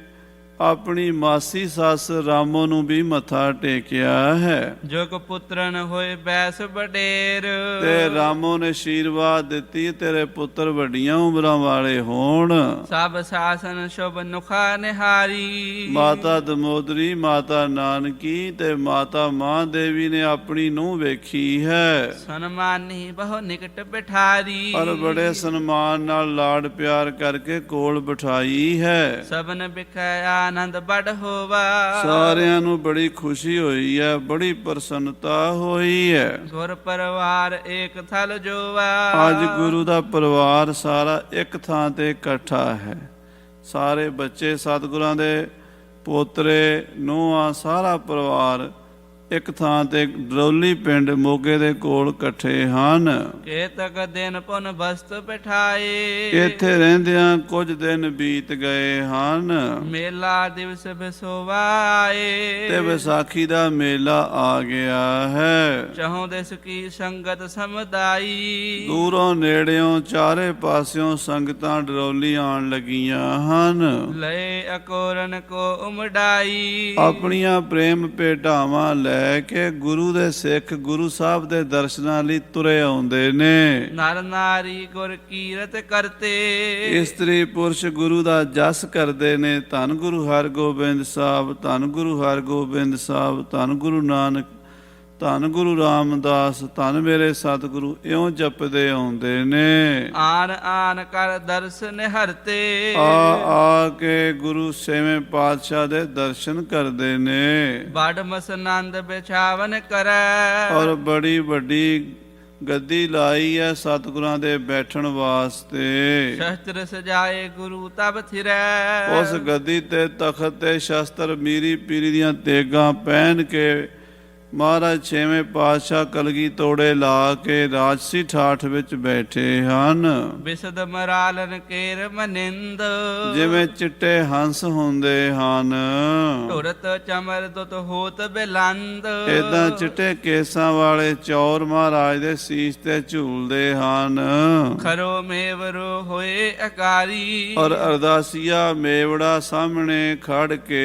ਆਪਣੀ ਮਾਸੀ ਸੱਸ ਰਾਮੋ ਨੂੰ ਵੀ ਮੱਥਾ ਟੇਕਿਆ ਹੈ। ਜੁਗ ਪੁੱਤਰਨ ਹੋਏ ਬੈਸ ਵਡੇਰ ਤੇ ਰਾਮੋ ਨੇ ਅਸ਼ੀਰਵਾਦ ਦਿੱਤੀ, ਤੇਰੇ ਪੁੱਤਰ ਵੱਡੀਆਂ ਉਮਰਾਂ ਵਾਲੇ ਹੋਣ। ਸਭ ਸਾਸਨ ਸ਼ੁਭ ਨੁਖਾ ਨਿਹਾਰੀ ਮਾਤਾ ਦਮੋਦਰੀ, ਮਾਤਾ ਨਾਨਕੀ ਤੇ ਮਾਤਾ ਮਾਂ ਦੇਵੀ ਨੇ ਆਪਣੀ ਨੂੰਹ ਵੇਖੀ ਹੈ ਸਨਮਾਨੀ ਬਹੁ ਨਿਕਟ ਬਿਠਾਰੀ ਔਰ ਬੜੇ ਸਨਮਾਨ ਨਾਲ ਲਾਡ ਪਿਆਰ ਕਰਕੇ ਕੋਲ ਬਿਠਾਈ ਹੈ। ਸਭਨ ਬਿਖਿਆ ਆਨੰਦ ਬੜ ਹੋਵਾ ਸਾਰਿਆਂ ਨੂੰ ਬੜੀ ਖੁਸ਼ੀ ਹੋਈ ਹੈ, ਬੜੀ ਪ੍ਰਸੰਨਤਾ ਹੋਈ ਹੈ। ਗੁਰ ਪਰਿਵਾਰ ਏਕ ਥਲ ਜੋਵਾ ਅੱਜ ਗੁਰੂ ਦਾ ਪਰਿਵਾਰ ਸਾਰਾ ਇੱਕ ਥਾਂ ਤੇ ਇਕੱਠਾ ਹੈ। ਸਾਰੇ ਬੱਚੇ ਸਤਿਗੁਰਾਂ ਦੇ ਪੋਤਰੇ ਨੂੰਹਾਂ ਸਾਰਾ ਪਰਿਵਾਰ ਇੱਕ ਥਾਂ ਤੇ ਡਰੌਲੀ ਪਿੰਡ ਮੋਗੇ ਦੇ ਕੋਲ ਇਕੱਠੇ ਹਨ। ਕੇਤਕ ਦਿਨ ਪੁਨ ਬਸਤ ਬਿਠਾਏ ਇੱਥੇ ਰਹਿੰਦਿਆਂ ਕੁਝ ਦਿਨ ਬੀਤ ਗਏ ਹਨ। ਮੇਲਾ ਦਿਵਸ ਬਿਸੋਵਾਏ ਤੇ ਵਿਸਾਖੀ ਦਾ ਮੇਲਾ ਆ ਗਿਆ ਹੈ। ਚਹੁ ਦਿਸ ਕੀ ਸੰਗਤ ਸਮਦਾਈ ਦੂਰੋਂ ਨੇੜਿਓਂ ਚਾਰੇ ਪਾਸਿਓਂ ਸੰਗਤਾਂ ਡਰੌਲੀ ਆਉਣ ਲੱਗੀਆਂ ਹਨ। ਲਏ ਅਕੋਰਨ ਕੋ ਉਮੜਾਈ ਆਪਣੀਆਂ ਪ੍ਰੇਮ ਭੇਟਾਵਾਂ ਲੈ ਕੇ ਗੁਰੂ ਦੇ ਸਿੱਖ ਗੁਰੂ ਸਾਹਿਬ ਦੇ ਦਰਸ਼ਨਾਂ ਲਈ ਤੁਰੇ ਆਉਂਦੇ ਨੇ। ਨਰ ਨਾਰੀ ਗੁਰ ਕੀਰਤ ਕਰਤੇ ਇਸਤਰੀ ਪੁਰਸ਼ ਗੁਰੂ ਦਾ ਜਸ ਕਰਦੇ ਨੇ। ਧੰਨ ਗੁਰੂ ਹਰਗੋਬਿੰਦ ਸਾਹਿਬ, ਧੰਨ ਗੁਰੂ ਹਰਗੋਬਿੰਦ ਸਾਹਿਬ, ਧੰਨ ਗੁਰੂ ਨਾਨਕ, ਧੰਨ ਗੁਰੂ ਰਾਮਦਾਸ, ਧੰਨ ਮੇਰੇ ਸਤਿਗੁਰੂ, ਇਉਂ ਜਪਦੇ ਆਉਂਦੇ ਨੇ। ਆਨ ਆਨ ਕਰ ਦਰਸ ਨਿਹਰਤੇ ਆ ਕੇ ਗੁਰੂ 6ਵੇਂ ਪਾਤਸ਼ਾਹ ਦੇ ਦਰਸ਼ਨ ਕਰਦੇ ਨੇ। ਬੜ ਮਸਨੰਦ ਬਿਛਾਵਨ ਕਰੈ ਔਰ ਬੜੀ ਵੱਡੀ ਗੱਦੀ ਲਾਈ ਹੈ ਸਤਿਗੁਰਾਂ ਦੇ ਬੈਠਣ ਵਾਸਤੇ। ਸ਼ਸਤਰ ਸਜਾਏ ਗੁਰੂ ਤਬ ਥਿਰੈ ਉਸ ਗੱਦੀ ਤੇ ਤਖਤ ਤੇ ਸ਼ਸਤਰ ਮੀਰੀ ਪੀਰੀ ਦੀਆਂ ਤੇਗਾਂ ਪਹਿਨ ਕੇ ਮਹਾਰਾਜ ਛੇਵੇਂ ਪਾਤਸ਼ਾਹ ਕਲਗੀ ਤੋੜੇ ਲਾ ਕੇ ਰਾਜਸੀ ਠਾਠ ਵਿੱਚ ਬੈਠੇ ਹਨ। ਬਿਸਦ ਮਰਾਲਨ ਕੇਰ ਮਨਿੰਦ, ਜਿਵੇਂ ਚਿੱਟੇ ਹੰਸ ਹੁੰਦੇ ਹਨ, ਢੁਰਤ ਚਮਰ ਦੁਤ ਹੋਤ ਬਿਲੰਦ। ਏਦਾਂ ਚਿੱਟੇ ਕੇਸਾਂ ਵਾਲੇ ਚੌਰ ਮਹਾਰਾਜ ਦੇ ਸੀਸ ਤੇ ਝੂਲਦੇ ਹਨ। ਖਰੋ ਮੇਵਰੋ ਹੋਏ ਅਕਾਰੀ, ਔਰ ਅਰਦਾਸੀਆ ਮੇਵੜਾ ਸਾਹਮਣੇ ਖੜ ਕੇ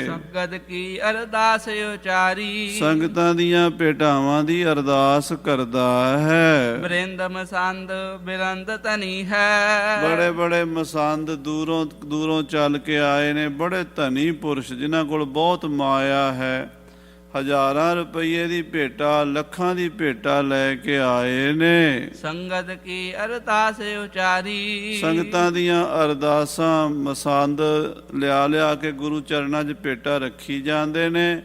ਸੰਗਤ ਕੀ ਅਰਦਾਸ ਉਚਾਰੀ। ਸੰਗਤਾਂ ਦੀਆਂ ਭੇਟਾਵਾਂ ਦੀ ਅਰਦਾਸ ਕਰਦਾ ਹੈ। ਬ੍ਰਿੰਦ ਮਸੰਦ ਬਿਰੰਦ ਧਨੀ ਹੈ, ਬੜੇ ਬੜੇ ਮਸੰਦ ਦੂਰੋਂ ਦੂਰੋਂ ਚੱਲ ਕੇ ਆਏ ਨੇ, ਬੜੇ ਧਨੀ ਪੁਰਸ਼ ਜਿਨ੍ਹਾਂ ਕੋਲ ਬਹੁਤ ਮਾਇਆ ਹੈ। ਹਜ਼ਾਰਾਂ ਰੁਪਈਏ ਦੀ ਭੇਟਾ, ਲੱਖਾਂ ਦੀ ਭੇਟਾ ਲੈ ਕੇ ਆਏ ਨੇ। ਸੰਗਤ ਕੀ ਅਰਦਾਸ ਉਚਾਰੀ। ਸੰਗਤਾਂ ਦੀਆਂ ਅਰਦਾਸਾਂ ਮਸੰਦ ਲਿਆ ਲਿਆ ਕੇ ਗੁਰੂ ਚਰਨਾਂ 'ਚ ਭੇਟਾ ਰੱਖੀ ਜਾਂਦੇ ਨੇ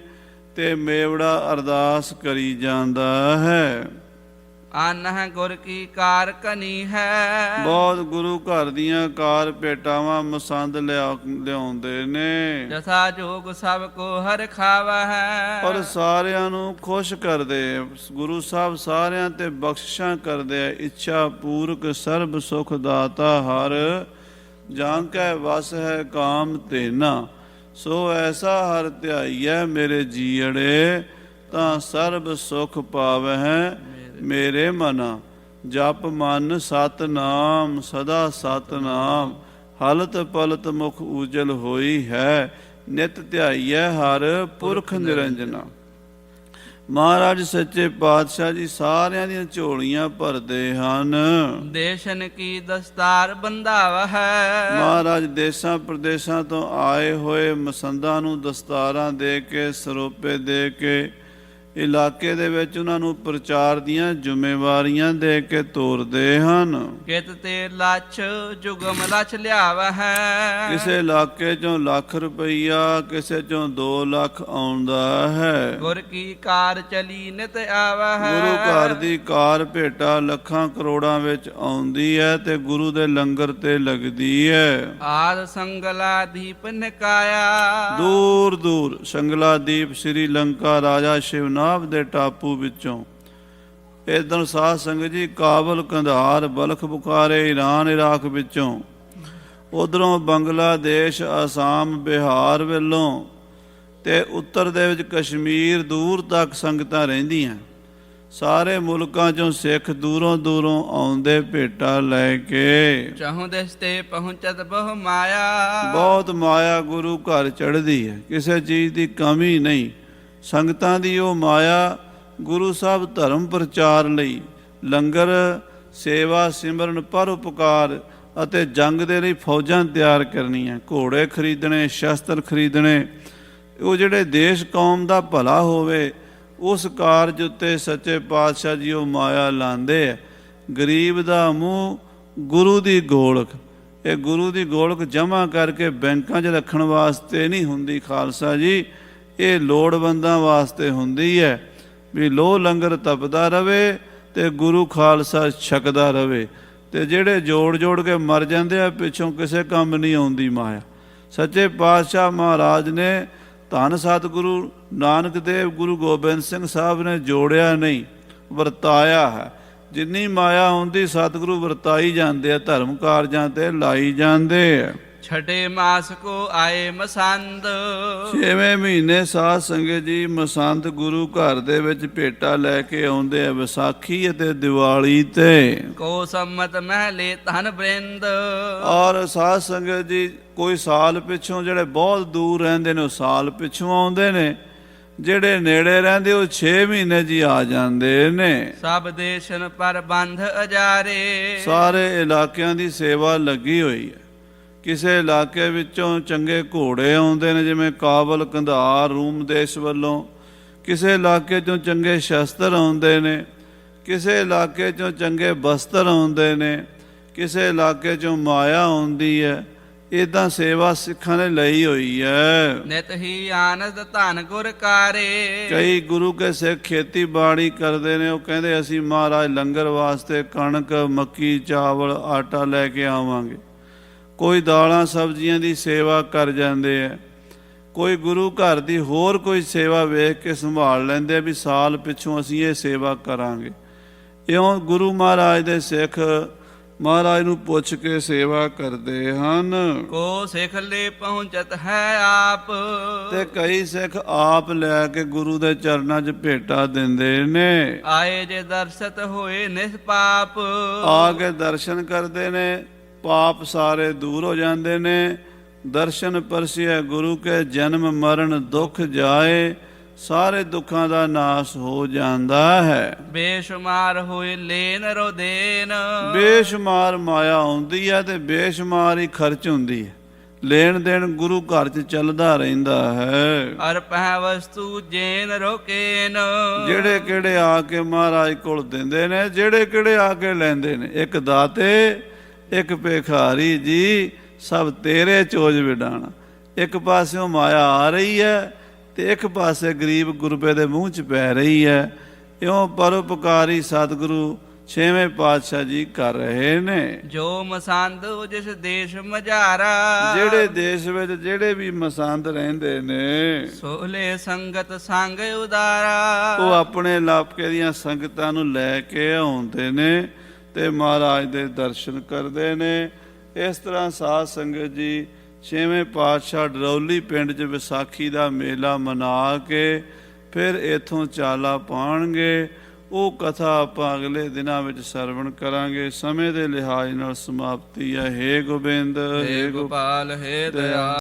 ਤੇ ਮੇਵੜਾ ਅਰਦਾਸ ਕਰੀ ਜਾਂਦਾ ਹੈ। ਆਨਹ ਗੁਰ ਕੀ ਕਾਰ ਕਨੀ ਹੈ, ਬਹੁਤ ਗੁਰੂ ਘਰ ਦੀਆਂ ਕਾਰ ਭੇਟਾਵਾਂ ਮਸੰਦ ਲਿਆਉਂਦੇ ਨੇ। ਜਸਾ ਜੋਗ ਸਭ ਕੋ ਹਰ ਖਾਵਾ ਹੈ, ਔਰ ਸਾਰਿਆਂ ਨੂੰ ਖੁਸ਼ ਕਰਦੇ। ਗੁਰੂ ਸਾਹਿਬ ਸਾਰਿਆਂ ਤੇ ਬਖਸ਼ਿਸ਼ਾਂ ਕਰਦੇ ਆ। ਇੱਛਾ ਪੂਰਕ ਸਰਬ ਸੁਖ ਦਾਤਾ ਹਰ, ਜਾਂ ਕੈ ਵਸ ਹੈ ਕਾਮ ਤੇਨਾ। ਸੋ ਐਸਾ ਹਰ ਧਿਆਈਐ ਮੇਰੇ ਜੀਅੜੇ, ਤਾਂ ਸਰਬ ਸੁਖ ਪਾਵਹਿ ਮੇਰੇ ਮਨਾ। ਜਪ ਮਨ ਸਤਨਾਮ ਸਦਾ ਸਤਨਾਮ, ਹਲਤ ਪਲਤ ਮੁਖ ਉਜਲ ਹੋਈ ਹੈ। ਨਿਤ ਧਿਆਈਐ ਹਰ ਪੁਰਖ ਨਿਰੰਜਨਾ। ਮਹਾਰਾਜ ਸੱਚੇ ਪਾਤਸ਼ਾਹ ਜੀ ਸਾਰਿਆਂ ਦੀਆਂ ਝੋਲੀਆਂ ਭਰਦੇ ਹਨ। ਦੇਸ਼ਨ ਕੀ ਦਸਤਾਰ ਬੰਧਾਵਾ ਹੈ, ਮਹਾਰਾਜ ਦੇਸ਼ਾਂ ਪ੍ਰਦੇਸ਼ਾਂ ਤੋਂ ਆਏ ਹੋਏ ਮਸੰਦਾਂ ਨੂੰ ਦਸਤਾਰਾਂ ਦੇ ਕੇ, ਸਰੋਪੇ ਦੇ ਕੇ, ਇਲਾਕੇ ਦੇ ਵਿੱਚ ਉਹਨਾਂ ਨੂੰ ਪ੍ਰਚਾਰ ਦੀਆਂ ਜ਼ਿੰਮੇਵਾਰੀਆਂ ਦੇ ਕੇ ਤੋਰਦੇ ਹਨ। ਕਿਤ ਤੇ ਲੱਛ ਜੁਗਮ ਲੱਛ ਲਿਆਵਾ ਹੈ, ਕਿਸੇ ਇਲਾਕੇ ਚੋਂ ਲੱਖ ਰੁਪਈਆ, ਕਿਸੇ ਚੋਂ 2 ਲੱਖ ਆਉਂਦਾ ਹੈ। ਗੁਰ ਕੀ ਕਾਰ ਚਲੀ ਨਿਤ ਆਵਾ ਹੈ, ਗੁਰੂ ਘਰ ਦੀ ਕਾਰ ਭੇਟਾ ਲੱਖਾਂ ਕਰੋੜਾਂ ਵਿੱਚ ਆਉਂਦੀ ਹੈ ਤੇ ਗੁਰੂ ਦੇ ਲੰਗਰ ਤੇ ਲੱਗਦੀ ਹੈ। ਆਦ ਸੰਗਲਾ ਦੀਪ ਨਿਕਾਇਆ, ਦੂਰ ਦੂਰ ਸੰਗਲਾ ਦੀਪ ਸ੍ਰੀ ਲੰਕਾ ਰਾਜਾ ਸ਼ਿਵਨਾਥ ਦੇ ਟਾਪੂ ਵਿੱਚੋਂ, ਇਧਰ ਸਾਧ ਸੰਗਤ ਜੀ ਕਾਬਲ, ਕੰਧਾਰ, ਬਲਖ, ਬੁਖਾਰੇ, ਈਰਾਨ, ਇਰਾਕ ਵਿੱਚੋਂ, ਉਧਰੋਂ ਬੰਗਲਾਦੇਸ਼, ਆਸਾਮ, ਬਿਹਾਰ ਵੱਲੋਂ ਤੇ ਉੱਤਰ ਦੇ ਵਿੱਚ ਕਸ਼ਮੀਰ ਦੂਰ ਤੱਕ ਸੰਗਤਾਂ ਰਹਿੰਦੀਆਂ। ਸਾਰੇ ਮੁਲਕਾਂ ਚੋਂ ਸਿੱਖ ਦੂਰੋਂ ਦੂਰੋਂ ਆਉਂਦੇ ਭੇਟਾ ਲੈ ਕੇ। ਚਾਹੁੰ ਦਿਸ ਤੇ ਪਹੁੰਚਤ ਬਹੁ ਮਾਇਆ, ਬਹੁਤ ਮਾਇਆ ਗੁਰੂ ਘਰ ਚੜ੍ਹਦੀ ਹੈ, ਕਿਸੇ ਚੀਜ਼ ਦੀ ਕਮੀ ਨਹੀਂ। ਸੰਗਤਾਂ ਦੀ ਉਹ ਮਾਇਆ ਗੁਰੂ ਸਾਹਿਬ ਧਰਮ ਪ੍ਰਚਾਰ ਲਈ, ਲੰਗਰ, ਸੇਵਾ, ਸਿਮਰਨ, ਪਰਉਪਕਾਰ ਅਤੇ ਜੰਗ ਦੇ ਲਈ ਫੌਜਾਂ ਤਿਆਰ ਕਰਨੀਆਂ, ਘੋੜੇ ਖਰੀਦਣੇ, ਸ਼ਸਤਰ ਖਰੀਦਣੇ। ਉਹ ਜਿਹੜੇ ਦੇਸ਼ ਕੌਮ ਦਾ ਭਲਾ ਹੋਵੇ ਉਸ ਕਾਰਜ ਉੱਤੇ ਸੱਚੇ ਪਾਤਸ਼ਾਹ ਜੀ ਉਹ ਮਾਇਆ ਲਾਉਂਦੇ ਆ। ਗਰੀਬ ਦਾ ਮੂੰਹ ਗੁਰੂ ਦੀ ਗੋਲਕ, ਇਹ ਗੁਰੂ ਦੀ ਗੋਲਕ ਜਮ੍ਹਾਂ ਕਰਕੇ ਬੈਂਕਾਂ 'ਚ ਰੱਖਣ ਵਾਸਤੇ ਨਹੀਂ ਹੁੰਦੀ ਖਾਲਸਾ ਜੀ, ਇਹ ਲੋੜਵੰਦਾਂ ਵਾਸਤੇ ਹੁੰਦੀ ਹੈ ਵੀ ਲੋਹ ਲੰਗਰ ਤਪਦਾ ਰਵੇ ਤੇ ਗੁਰੂ ਖਾਲਸਾ ਛਕਦਾ ਰਵੇ। ਤੇ ਜਿਹੜੇ ਜੋੜ ਜੋੜ ਕੇ ਮਰ ਜਾਂਦੇ ਆ ਪਿੱਛੋਂ ਕਿਸੇ ਕੰਮ ਨਹੀਂ ਆਉਂਦੀ ਮਾਇਆ। ਸੱਚੇ ਪਾਤਸ਼ਾਹ ਮਹਾਰਾਜ ਨੇ, ਧੰਨ ਸਤਿਗੁਰੂ ਨਾਨਕ ਦੇਵ ਗੁਰੂ ਗੋਬਿੰਦ ਸਿੰਘ ਸਾਹਿਬ ਨੇ ਜੋੜਿਆ ਨਹੀਂ, ਵਰਤਾਇਆ ਹੈ। ਜਿੰਨੀ ਮਾਇਆ ਹੁੰਦੀ ਸਤਿਗੁਰੂ ਵਰਤਾਈ ਜਾਂਦੇ ਆ, ਧਰਮ ਕਾਰਜਾਂ ਤੇ ਲਾਈ ਜਾਂਦੇ ਆ। ਛਟੇ ਮਾਸ ਕੋ ਆਏ ਮਸੰਦ, 6ਵੇਂ ਮਹੀਨੇ ਸਾਧ ਸੰਗਤ ਜੀ ਮਸੰਦ ਗੁਰੂ ਘਰ ਦੇ ਵਿੱਚ ਭੇਟਾ ਲੈ ਕੇ ਆਉਂਦੇ ਆ, ਵਿਸਾਖੀ ਅਤੇ ਦੀਵਾਲੀ ਤੇ। ਕੋ ਸੰਮਤ ਮਹਿਲੇ ਧਨ ਬ੍ਰਿੰਦ, ਔਰ ਸਾਧ ਸੰਗਤ ਜੀ ਕੋਈ ਸਾਲ ਪਿੱਛੋਂ, ਜਿਹੜੇ ਬਹੁਤ ਦੂਰ ਰਹਿੰਦੇ ਨੇ ਉਹ ਸਾਲ ਪਿੱਛੋਂ ਆਉਂਦੇ ਨੇ, ਜਿਹੜੇ ਨੇੜੇ ਰਹਿੰਦੇ ਉਹ 6 ਮਹੀਨੇ ਜੀ ਆ ਜਾਂਦੇ ਨੇ। ਸਭ ਦੇਸ਼ਨ ਪਰ ਬੰਧ ਅਜਾਰੇ, ਸਾਰੇ ਇਲਾਕਿਆਂ ਦੀ ਸੇਵਾ ਲੱਗੀ ਹੋਈ ਹੈ। ਕਿਸੇ ਇਲਾਕੇ ਵਿੱਚੋਂ ਚੰਗੇ ਘੋੜੇ ਆਉਂਦੇ ਨੇ, ਜਿਵੇਂ ਕਾਬਲ, ਕੰਧਾਰ, ਰੂਮ ਦੇਸ਼ ਵੱਲੋਂ। ਕਿਸੇ ਇਲਾਕੇ 'ਚੋਂ ਚੰਗੇ ਸ਼ਸਤਰ ਆਉਂਦੇ ਨੇ, ਕਿਸੇ ਇਲਾਕੇ 'ਚੋਂ ਚੰਗੇ ਬਸਤਰ ਆਉਂਦੇ ਨੇ, ਕਿਸੇ ਇਲਾਕੇ 'ਚੋਂ ਮਾਇਆ ਆਉਂਦੀ ਹੈ। ਇੱਦਾਂ ਸੇਵਾ ਸਿੱਖਾਂ ਨੇ ਲਈ ਹੋਈ ਹੈ। ਨਿਤ ਹੀ ਆਨੰਦ ਧਨ ਗੁਰ ਕਾਰੇ, ਕਈ ਗੁਰੂ ਕੇ ਸਿੱਖ ਖੇਤੀਬਾੜੀ ਕਰਦੇ ਨੇ, ਉਹ ਕਹਿੰਦੇ ਅਸੀਂ ਮਹਾਰਾਜ ਲੰਗਰ ਵਾਸਤੇ ਕਣਕ, ਮੱਕੀ, ਚਾਵਲ, ਆਟਾ ਲੈ ਕੇ ਆਵਾਂਗੇ। ਕੋਈ ਦਾਲਾਂ ਸਬਜ਼ੀਆਂ ਦੀ ਸੇਵਾ ਕਰ ਜਾਂਦੇ ਆ, ਕੋਈ ਗੁਰੂ ਘਰ ਦੀ ਹੋਰ ਕੋਈ ਸੇਵਾ ਵੇਖ ਕੇ ਸੰਭਾਲ ਲੈਂਦੇ ਆ ਵੀ ਸਾਲ ਪਿੱਛੋਂ ਅਸੀਂ ਇਹ ਸੇਵਾ ਕਰਾਂਗੇ। ਇਉਂ ਗੁਰੂ ਮਹਾਰਾਜ ਦੇ ਸਿੱਖ ਮਹਾਰਾਜ ਨੂੰ ਪੁੱਛ ਕੇ ਸੇਵਾ ਕਰਦੇ ਹਨ। ਕੋ ਸਿੱਖ ਲੈ ਪਹੁੰਚਤ ਹੈ ਆਪ, ਤੇ ਕਈ ਸਿੱਖ ਆਪ ਲੈ ਕੇ ਗੁਰੂ ਦੇ ਚਰਨਾਂ 'ਚ ਭੇਟਾ ਦਿੰਦੇ ਨੇ। ਆਏ ਜੇ ਦਰਸ਼ਤ ਹੋਏ ਨਿਸਪਾਪ, ਆ ਕੇ ਦਰਸ਼ਨ ਕਰਦੇ ਨੇ, ਪਾਪ ਸਾਰੇ ਦੂਰ ਹੋ ਜਾਂਦੇ ਨੇ। ਦਰਸ਼ਨ ਪਰਸਿਐ ਗੁਰੂ ਕੇ ਜਨਮ ਮਰਨ ਦੁੱਖ ਜਾਏ, ਸਾਰੇ ਦੁੱਖਾਂ ਦਾ ਨਾਸ ਹੋ ਜਾਂਦਾ ਹੈ। ਬੇਸ਼ੁਮਾਰ ਹੋਏ ਲੈਨ ਰੋਦੇਨ, ਬੇਸ਼ੁਮਾਰ ਮਾਇਆ ਆਉਂਦੀ ਹੈ ਤੇ ਬੇਸ਼ੁਮਾਰ ਹੀ ਖਰਚ ਹੁੰਦੀ ਹੈ। ਲੈਣ ਦੇਣ ਗੁਰੂ ਘਰ 'ਚ ਚੱਲਦਾ ਰਹਿੰਦਾ ਹੈ। ਅਰਪਹਿ ਵਸਤੂ ਜੇਨ ਰੋਕੇਨ, ਜਿਹੜੇ ਕਿਹੜੇ ਆ ਕੇ ਮਹਾਰਾਜ ਕੋਲ ਦਿੰਦੇ ਨੇ, ਜਿਹੜੇ ਕਿਹੜੇ ਆ ਕੇ ਲੈਂਦੇ ਨੇ। ਇੱਕ ਦਾਤੇ ਇੱਕ ਭਿਖਾਰੀ ਜੀ, ਸਭ ਤੇਰੇ ਚੋਜ ਵਿਡਾਣਾ। ਇੱਕ ਪਾਸਿਓਂ ਮਾਇਆ ਆ ਰਹੀ ਹੈ ਤੇ ਇੱਕ ਪਾਸੇ ਗਰੀਬ ਗੁਰਬੇ ਦੇ ਮੂੰਹ 'ਚ ਪੈ ਰਹੀ ਹੈ। ਇਉਂ ਪਰਉਪਕਾਰੀ ਸਤਿਗੁਰੂ ਛੇਵੇਂ ਪਾਤਸ਼ਾਹ ਜੀ ਕਰ ਰਹੇ ਨੇ। ਜੋ ਮਸੰਦ ਜਿਸ ਦੇਸ਼ ਮਝਾਰਾ, ਜਿਹੜੇ ਦੇਸ਼ ਵਿੱਚ ਜਿਹੜੇ ਵੀ ਮਸੰਦ ਰਹਿੰਦੇ ਨੇ, ਸੋਲੇ ਸੰਗਤ ਸੰਗ ਉਦਾਰਾ, ਉਹ ਆਪਣੇ ਇਲਾਕੇ ਦੀਆਂ ਸੰਗਤਾਂ ਨੂੰ ਲੈ ਕੇ ਆਉਂਦੇ ਨੇ ਤੇ ਮਹਾਰਾਜ ਦੇ ਦਰਸ਼ਨ ਕਰਦੇ ਨੇ। ਇਸ ਤਰ੍ਹਾਂ ਸਾਧ ਸੰਗਤ ਜੀ ਛੇਵੇਂ ਪਾਤਸ਼ਾਹ ਡਰੌਲੀ ਪਿੰਡ 'ਚ ਵਿਸਾਖੀ ਦਾ ਮੇਲਾ ਮਨਾ ਕੇ ਫਿਰ ਇੱਥੋਂ ਚਾਲਾ ਪਾਉਣਗੇ। ਉਹ ਕਥਾ ਆਪਾਂ ਅਗਲੇ ਦਿਨਾਂ ਵਿੱਚ ਸਰਵਣ ਕਰਾਂਗੇ। ਸਮੇਂ ਦੇ ਲਿਹਾਜ਼ ਨਾਲ ਸਮਾਪਤੀ ਹੈ। ਹੇ ਗੋਬਿੰਦ, ਹੇ ਗੋਪਾਲ, ਹੇ ਦਇਆ